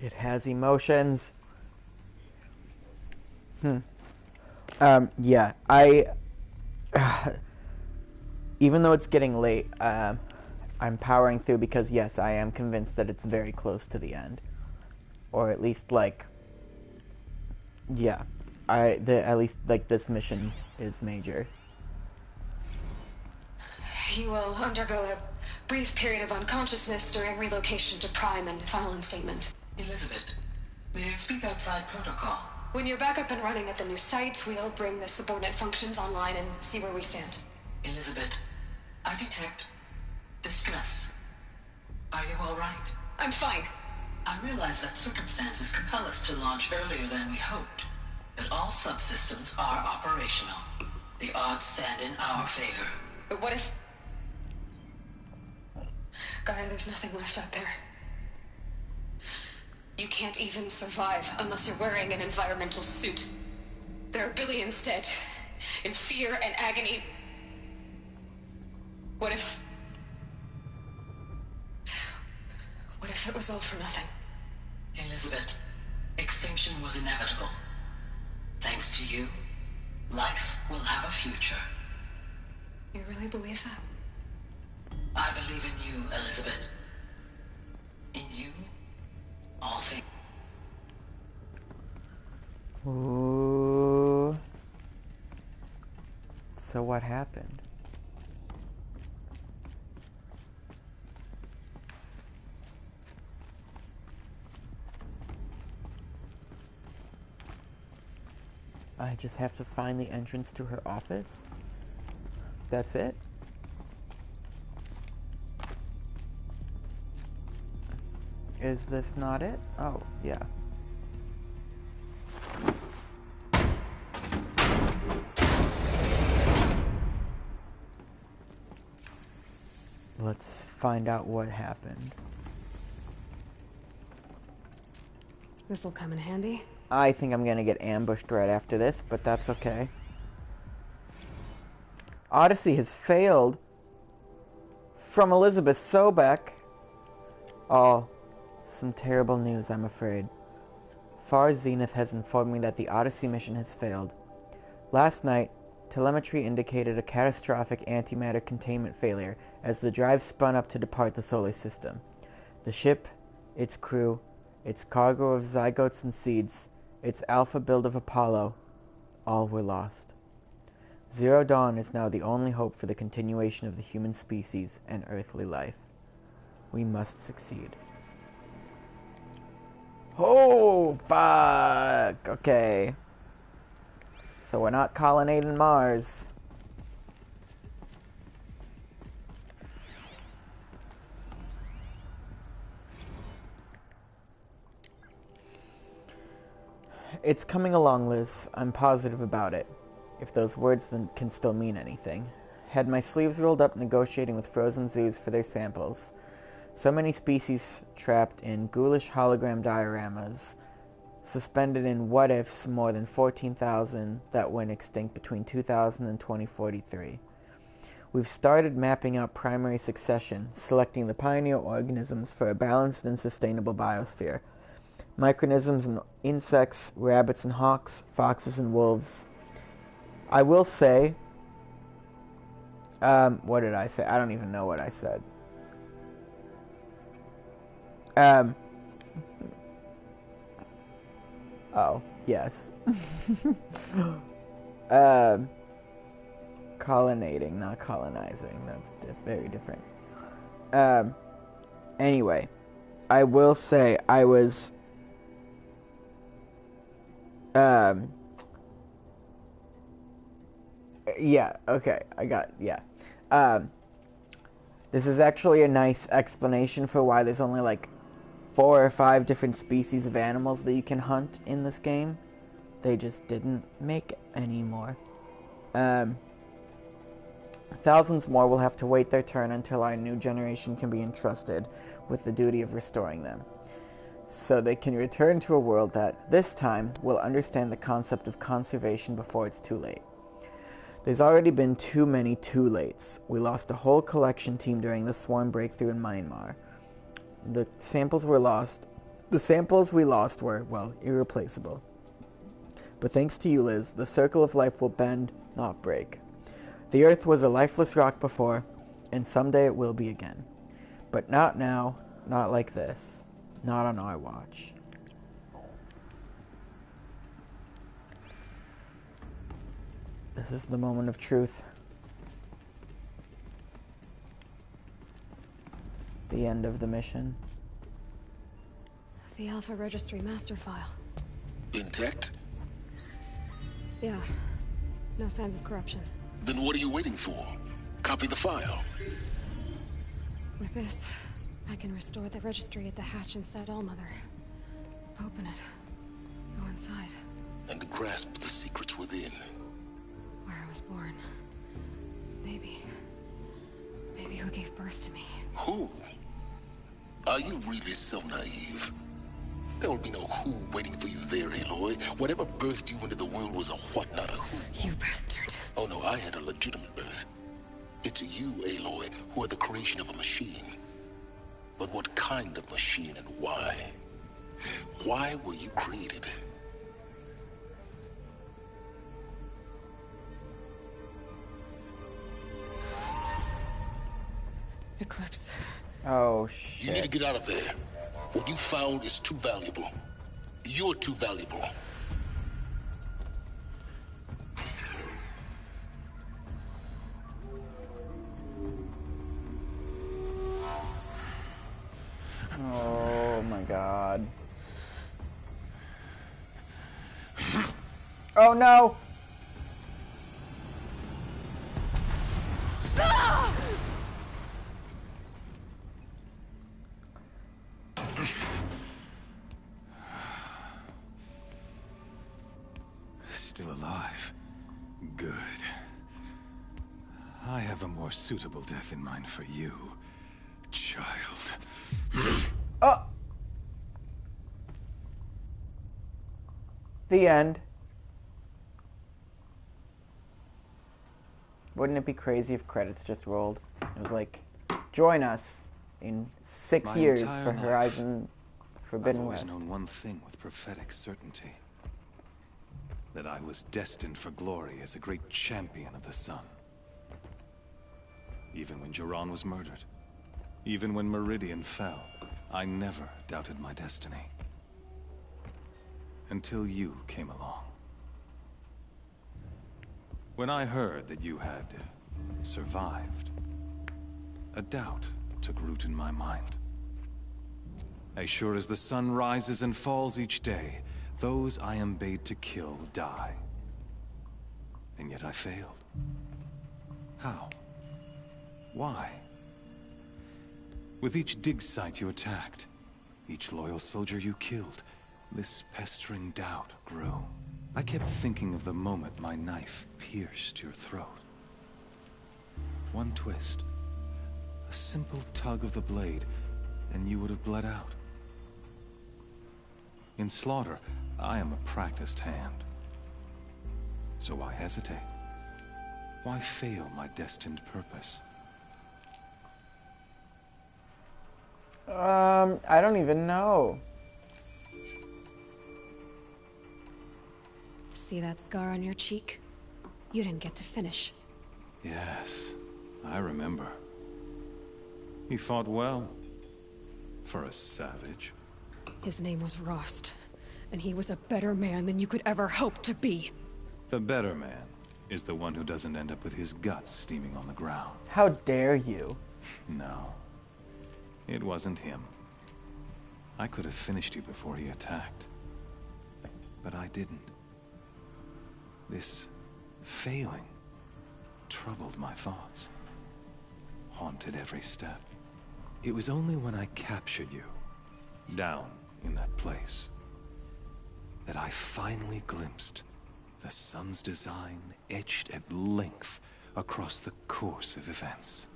It has emotions. Yeah, even though it's getting late, I'm powering through because, yes, I am convinced that it's very close to the end. Or at least, like, yeah, at least, like, this mission is major. You will undergo a brief period of unconsciousness during relocation to Prime and final instatement. Elizabeth, may I speak outside protocol? When you're back up and running at the new site, we'll bring the subordinate functions online and see where we stand. Elizabeth, I detect distress. Are you all right? I'm fine. I realize that circumstances compel us to launch earlier than we hoped, but all subsystems are operational. The odds stand in our favor. But what if... Gaia, there's nothing left out there. You can't even survive unless you're wearing an environmental suit. There are billions dead, in fear and agony. What if it was all for nothing? Elizabeth, extinction was inevitable. Thanks to you, life will have a future. You really believe that? I believe in you, Elizabeth. In you, all things. Ooh. So what happened? I just have to find the entrance to her office? That's it? Is this not it? Oh, yeah. Let's find out what happened. This'll come in handy. I think I'm gonna get ambushed right after this, but that's okay. Odyssey has failed. From Elizabeth Sobek. Oh, some terrible news, I'm afraid. Far Zenith has informed me that the Odyssey mission has failed. Last night, telemetry indicated a catastrophic antimatter containment failure as the drive spun up to depart the solar system. The ship, its crew, its cargo of zygotes and seeds, its alpha build of Apollo, all were lost. Zero Dawn is now the only hope for the continuation of the human species and earthly life. We must succeed. Oh, fuck! Okay. So we're not colonizing Mars. It's coming along, Liz. I'm positive about it. If those words can still mean anything. Had my sleeves rolled up negotiating with frozen zoos for their samples. So many species trapped in ghoulish hologram dioramas. Suspended in what-ifs more than 14,000 that went extinct between 2000 and 2043. We've started mapping out primary succession, selecting the pioneer organisms for a balanced and sustainable biosphere. Micronisms and insects, rabbits and hawks, foxes and wolves. I will say... what did I say? I don't even know what I said. Oh, yes. Colonizing, not colonizing. That's very different. Anyway, I will say I was... yeah, okay, this is actually a nice explanation for why there's only like 4 or 5 different species of animals that you can hunt in this game. They just didn't make any more. Thousands more will have to wait their turn until our new generation can be entrusted with the duty of restoring them, so they can return to a world that, this time, will understand the concept of conservation before it's too late. There's already been too many too lates. We lost a whole collection team during the swarm breakthrough in Myanmar. The samples we lost were, well, irreplaceable. But thanks to you, Liz, the circle of life will bend, not break. The Earth was a lifeless rock before, and someday it will be again. But not now, not like this. Not on our watch. This is the moment of truth. The end of the mission. The Alpha Registry master file. Intact? Yeah. No signs of corruption. Then what are you waiting for? Copy the file. With this, I can restore the registry at the hatch inside Allmother. Open it. Go inside. And grasp the secrets within. Where I was born. Maybe who gave birth to me. Who? Are you really so naive? There will be no who waiting for you there, Aloy. Whatever birthed you into the world was a what, not a who. You bastard. Oh no, I had a legitimate birth. It's you, Aloy, who are the creation of a machine. But what kind of machine and why? Why were you created? Eclipse. Oh, shit. You need to get out of there. What you found is too valuable. You're too valuable. Oh my god. Oh no! Still alive. Good. I have a more suitable death in mind for you, child. The end. Wouldn't it be crazy if credits just rolled? It was like, join us in 6 My years entire for life, Horizon Forbidden I've always West. known one thing with prophetic certainty. That I was destined for glory as a great champion of the sun. Even when Jiran was murdered, even when Meridian fell, I never doubted my destiny. Until you came along. When I heard that you had survived, a doubt took root in my mind. As sure as the sun rises and falls each day, those I am bade to kill die. And yet I failed. How? Why? With each dig site you attacked, each loyal soldier you killed, this pestering doubt grew. I kept thinking of the moment my knife pierced your throat. One twist, a simple tug of the blade, and you would have bled out. In slaughter, I am a practiced hand. So why hesitate? Why fail my destined purpose? I don't even know. See that scar on your cheek? You didn't get to finish. Yes, I remember. He fought well. For a savage. His name was Rost, and he was a better man than you could ever hope to be. The better man is the one who doesn't end up with his guts steaming on the ground. How dare you? No. It wasn't him. I could have finished you before he attacked. But I didn't. This failing troubled my thoughts. Haunted every step. It was only when I captured you, down in that place, that I finally glimpsed the sun's design etched at length across the course of events.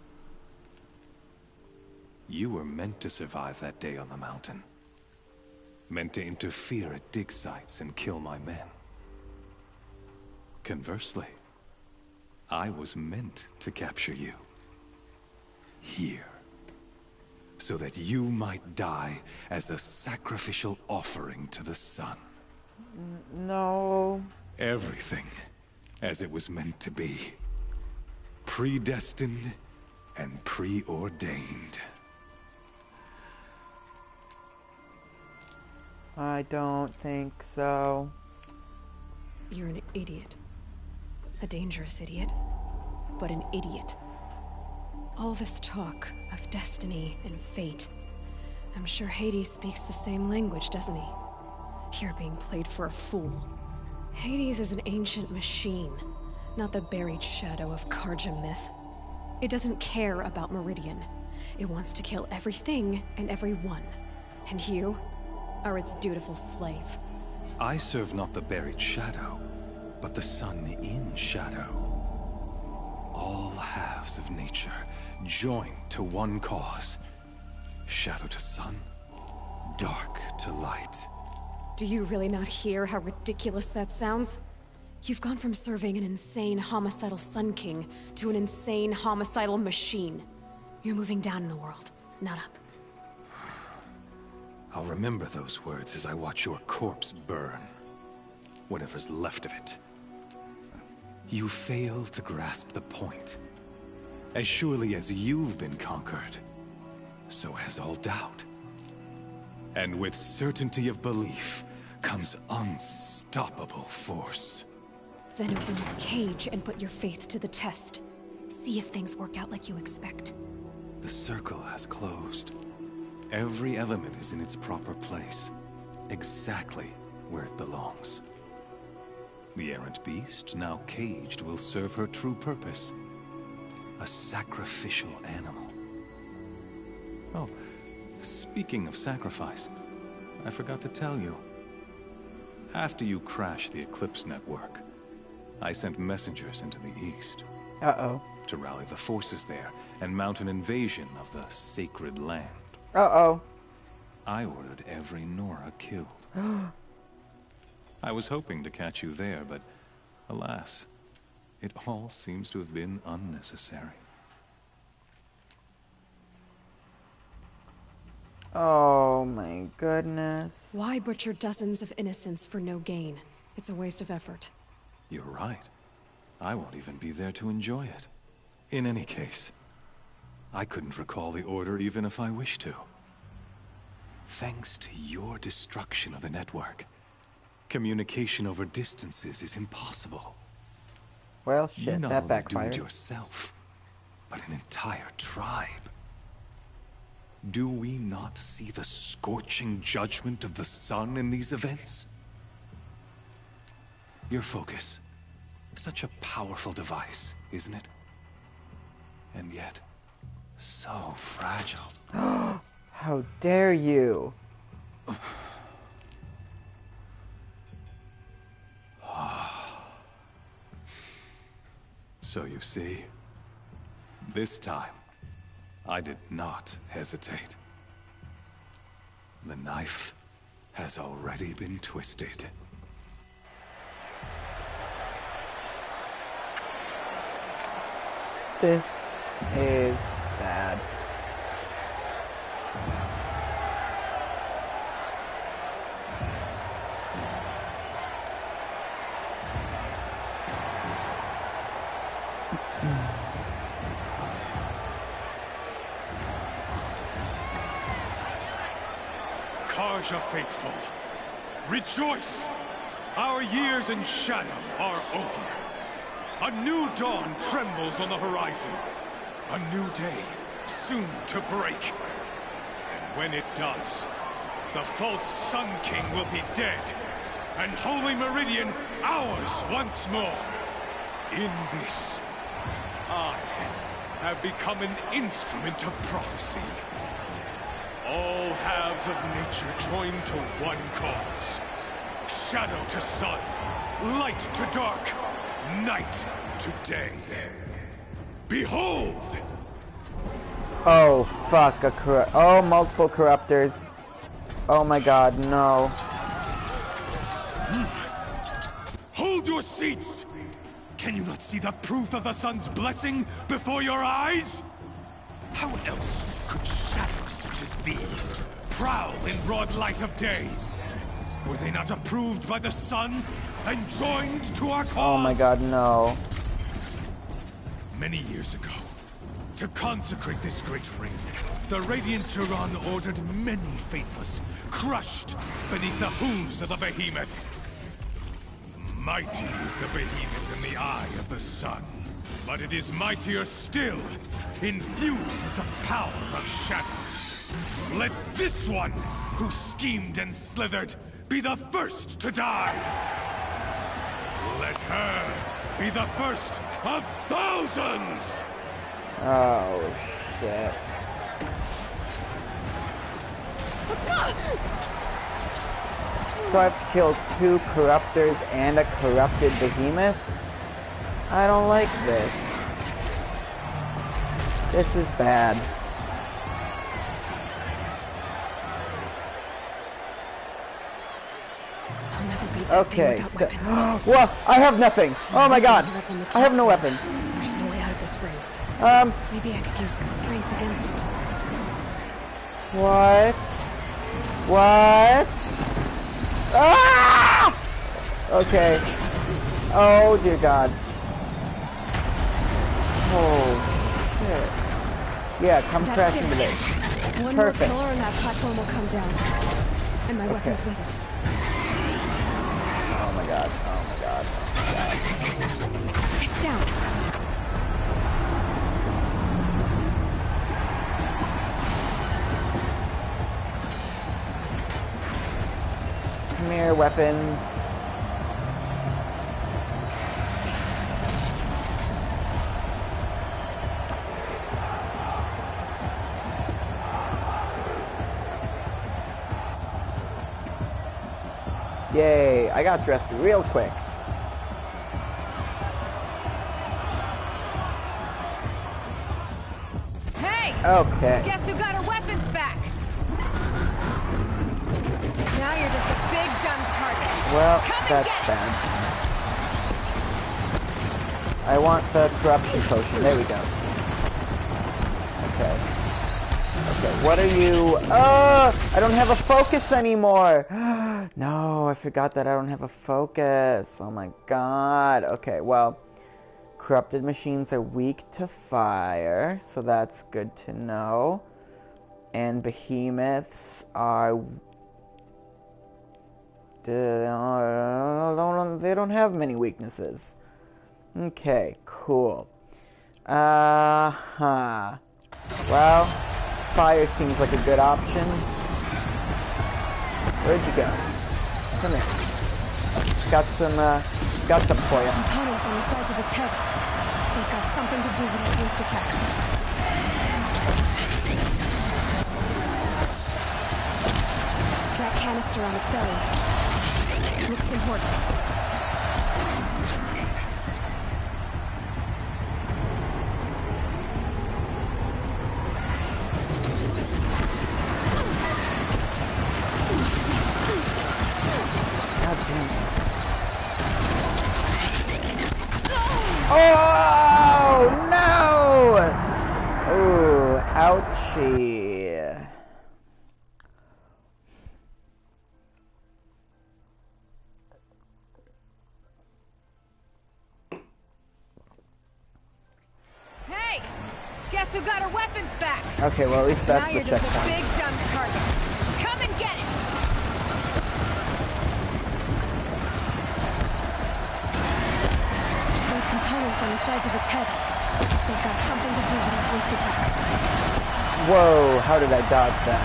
You were meant to survive that day on the mountain. Meant to interfere at dig sites and kill my men. Conversely, I was meant to capture you. Here. So that you might die as a sacrificial offering to the sun. No. Everything as it was meant to be. Predestined and preordained. I don't think so. You're an idiot. A dangerous idiot, but an idiot. All this talk of destiny and fate. I'm sure Hades speaks the same language, doesn't he? You're being played for a fool. Hades is an ancient machine, not the buried shadow of Carja myth. It doesn't care about Meridian. It wants to kill everything and everyone. And you are its dutiful slave. I serve not the buried shadow, but the sun in shadow. All halves of nature joined to one cause. Shadow to sun, dark to light. Do you really not hear how ridiculous that sounds? You've gone from serving an insane homicidal Sun King to an insane homicidal machine. You're moving down in the world, not up. I'll remember those words as I watch your corpse burn. Whatever's left of it. You fail to grasp the point. As surely as you've been conquered, so has all doubt. And with certainty of belief comes unstoppable force. Then open this cage and put your faith to the test. See if things work out like you expect. The circle has closed. Every element is in its proper place, exactly where it belongs. The errant beast, now caged, will serve her true purpose. A sacrificial animal. Oh, speaking of sacrifice, I forgot to tell you. After you crashed the Eclipse network, I sent messengers into the east. Uh-oh. To rally the forces there and mount an invasion of the sacred land. Uh-oh. I ordered every Nora killed. I was hoping to catch you there, but alas, it all seems to have been unnecessary. Oh my goodness. Why butcher dozens of innocents for no gain? It's a waste of effort. You're right. I won't even be there to enjoy it. In any case, I couldn't recall the order even if I wished to. Thanks to your destruction of the network, communication over distances is impossible. Well, shit, that backfired. You not only doomed yourself, but an entire tribe. Do we not see the scorching judgment of the sun in these events? Your focus, such a powerful device, isn't it? And yet, so fragile. How dare you? So you see, this time, I did not hesitate. The knife has already been twisted. This is bad. Tarja faithful, rejoice! Our years in shadow are over. A new dawn trembles on the horizon. A new day soon to break. And when it does, the false Sun King will be dead, and Holy Meridian ours once more. In this, I have become an instrument of prophecy. All halves of nature join to one cause. Shadow to sun, light to dark, night to day. Behold! Oh, fuck, oh, multiple corruptors. Oh my god, no. Hold your seats! Can you not see the proof of the sun's blessing before your eyes? How else could shadows such as these prowl in broad light of day? Were they not approved by the sun and joined to our cause? Oh my god, no. Many years ago, to consecrate this great ring, the Radiant Turan ordered many faithless, crushed beneath the hooves of the behemoth. Mighty is the behemoth in the eye of the sun, but it is mightier still, infused with the power of shadow. Let this one, who schemed and slithered, be the first to die. Let her be the first of thousands! Oh, shit. So I have to kill 2 corruptors and a corrupted behemoth? I don't like this. This is bad. Okay, well, I have nothing. Oh my god. I have no weapon. There's no way out of this ring. Maybe I could use the strength against it. What? What? Ah! Okay. Oh dear god. Oh shit. Yeah, come crashing to this. One Perfect. more pillar and that platform will come down. And my weapons with it. Oh my god. Oh my god. Oh my god. It's down. Come here, weapons. Yay, I got dressed real quick. Hey! Okay. Guess who got her weapons back? Now you're just a big dumb target. Well, that's bad. I want the corruption potion. There we go. Okay. Okay, what are you? Oh, I don't have a focus anymore. No, I forgot that I don't have a focus. Oh my god. Okay, well, corrupted machines are weak to fire, so that's good to know. And behemoths are... they don't have many weaknesses. Okay, cool. Well, fire seems like a good option. Where'd you go? Come here. Got some for you. Components on the sides of its head. They've got something to do with its swift attacks. That canister on its belly. Looks important. Oh no! Oh, ouchie. Hey! Guess who got her weapons back? Okay, well at least that's now the you're just a checkpoint. big dumb target. Come and get it! lights on the sides of its head. They've got something to do with its leak attacks. Whoa, how did I dodge that?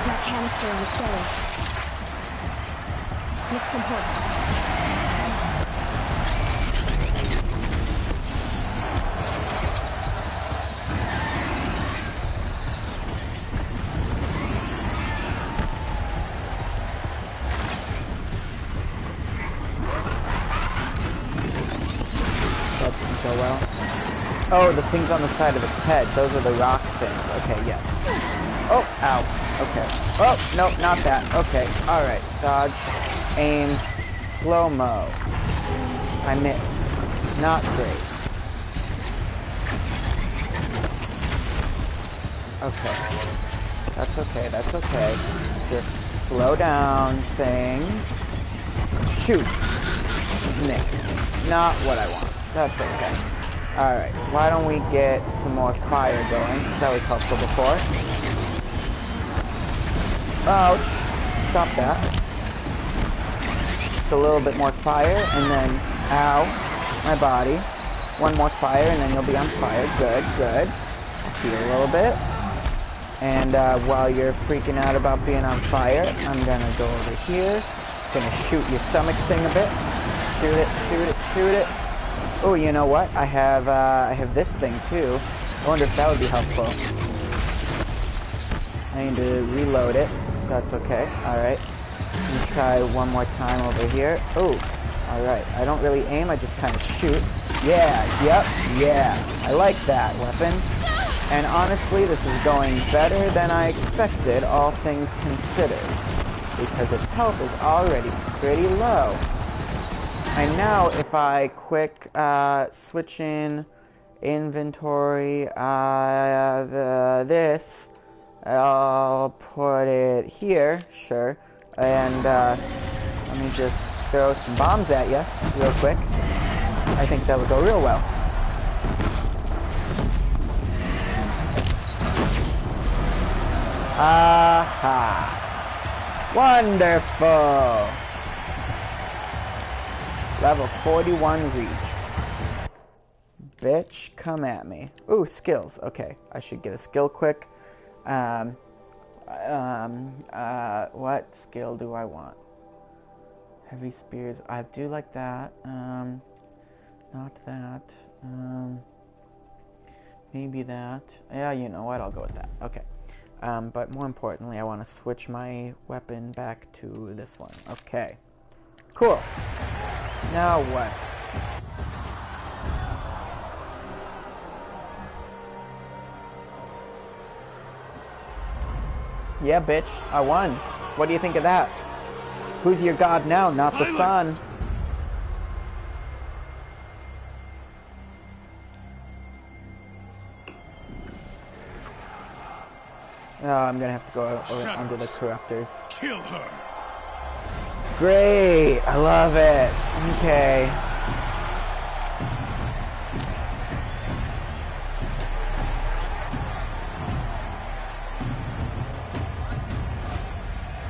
That canister on its belly. Looks important. Oh, the things on the side of its head. Those are the rock things. Okay, yes. Oh, ow. Okay. Oh, no, not that. Okay, alright. Dodge. Aim. Slow-mo. I missed. Not great. Okay. That's okay, that's okay. Just slow down things. Shoot. Missed. Not what I want. That's okay. Alright, why don't we get some more fire going? That was helpful before. Ouch. Stop that. Just a little bit more fire, and then, ow, my body. One more fire, and then you'll be on fire. Good, good. Heal a little bit. And while you're freaking out about being on fire, I'm gonna go over here. Gonna shoot your stomach thing a bit. Shoot it, shoot it, shoot it. Oh, you know what? I have this thing too. I wonder if that would be helpful. I need to reload it. That's okay. Alright. Let me try one more time over here. Oh, alright. I don't really aim, I just kind of shoot. Yeah, yep, yeah. I like that weapon. And honestly, this is going better than I expected, all things considered. Because its health is already pretty low. And now, if I quick switch in inventory, this, I'll put it here, sure, and let me just throw some bombs at you real quick. I think that would go real well. Aha! Wonderful! Level 41 reached. Bitch, come at me. Ooh, skills. Okay, I should get a skill quick. What skill do I want? Heavy spears. I do like that. Not that. Maybe that. Yeah, you know what? I'll go with that. Okay. But more importantly, I want to switch my weapon back to this one. Okay. Cool. Now what? Yeah, bitch, I won. What do you think of that? Who's your god now? Not the sun. Oh, I'm gonna have to go under the corruptors. Kill her. Great! I love it. Okay.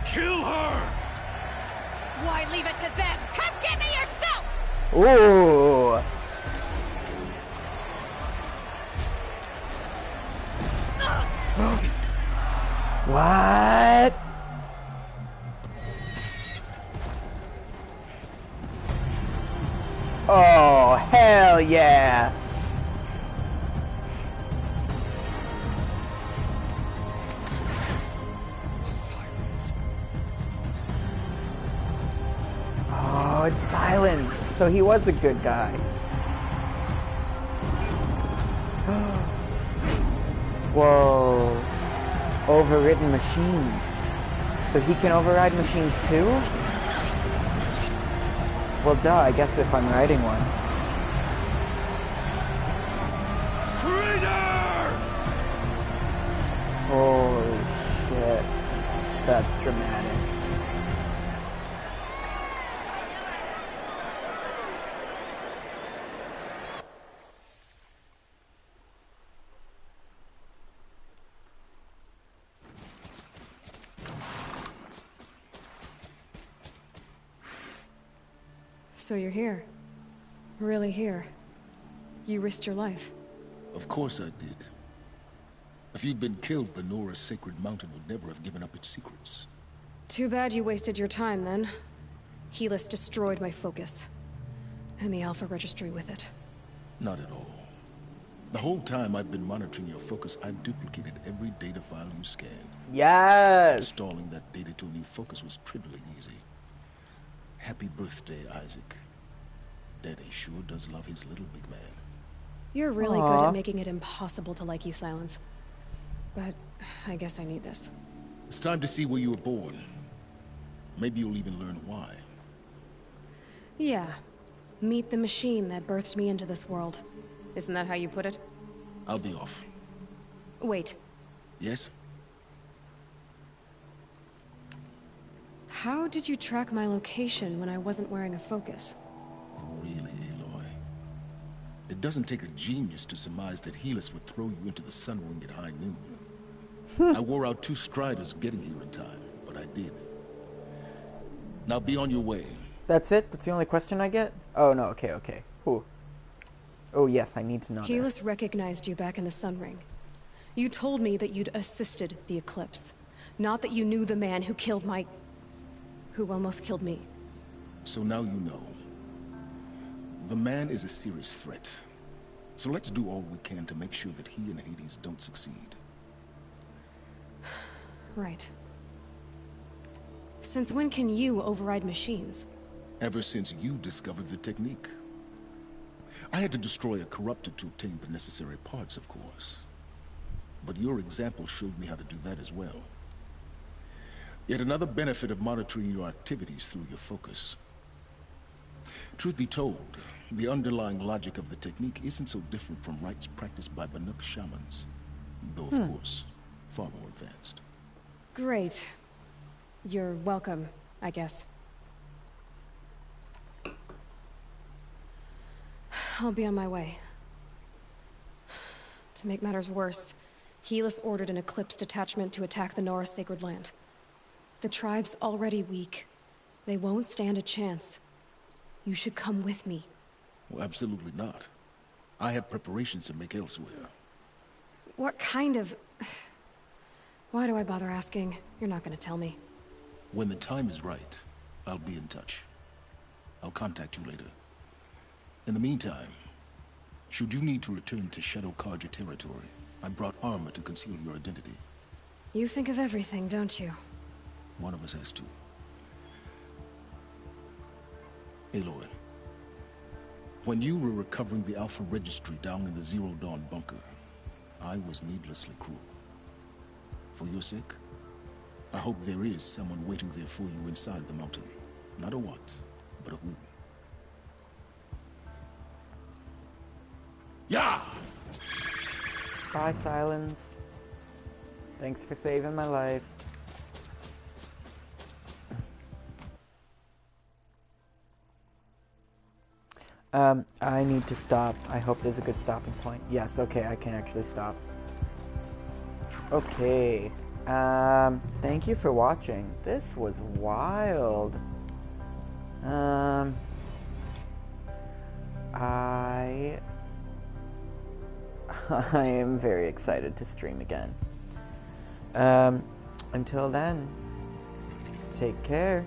Kill her! Why leave it to them? Come get me yourself! Ooh! What? Oh, hell yeah! Silence. Oh, it's Silence. So he was a good guy. Whoa. Overridden machines. So he can override machines too? Well, duh, I guess if I'm riding one. Traitor! Holy shit. That's dramatic. So you're here. Really here. You risked your life. Of course I did. If you'd been killed, the Nora Sacred Mountain would never have given up its secrets. Too bad you wasted your time, then. Helis destroyed my focus. And the Alpha Registry with it. Not at all. The whole time I've been monitoring your focus, I've duplicated every data file you scanned. Yes! Installing that data to a new focus was trivially easy. Happy birthday, Isaac. Daddy sure does love his little big man. You're really Aww. good at making it impossible to like you, Silence. But I guess I need this. It's time to see where you were born. Maybe you'll even learn why. Yeah. Meet the machine that birthed me into this world. Isn't that how you put it? I'll be off. Wait. Yes? How did you track my location when I wasn't wearing a focus? Really, Aloy? It doesn't take a genius to surmise that Helis would throw you into the Sun Ring at high noon. I wore out 2 striders getting here in time, but I did. Now be on your way. That's it? That's the only question I get? Oh, no, okay, okay. Ooh. Oh, yes, I need to know Helis recognized you back in the Sun Ring. You told me that you'd assisted the Eclipse. Not that you knew the man who killed my... who almost killed me. So now you know. The man is a serious threat. So let's do all we can to make sure that he and Hades don't succeed. Right. Since when can you override machines? Ever since you discovered the technique. I had to destroy a corruptor to obtain the necessary parts, of course. But your example showed me how to do that as well. Yet another benefit of monitoring your activities through your focus. Truth be told, the underlying logic of the technique isn't so different from rites practiced by Banuk shamans. Though, of course, far more advanced. Great. You're welcome, I guess. I'll be on my way. To make matters worse, Helis ordered an Eclipse detachment to attack the Nora Sacred Land. The tribe's already weak. They won't stand a chance. You should come with me. Well, absolutely not. I have preparations to make elsewhere. What kind of... Why do I bother asking? You're not gonna tell me. When the time is right, I'll be in touch. I'll contact you later. In the meantime, should you need to return to Shadow Carja territory, I brought armor to conceal your identity. You think of everything, don't you? One of us has to. Aloy, when you were recovering the Alpha Registry down in the Zero Dawn bunker, I was needlessly cruel. For your sake, I hope there is someone waiting there for you inside the mountain. Not a what, but a who. Yeah! Bye, Silence. Thanks for saving my life. I need to stop. I hope there's a good stopping point. Yes, okay, I can actually stop. Okay. Thank you for watching. This was wild. I am very excited to stream again. Until then, take care.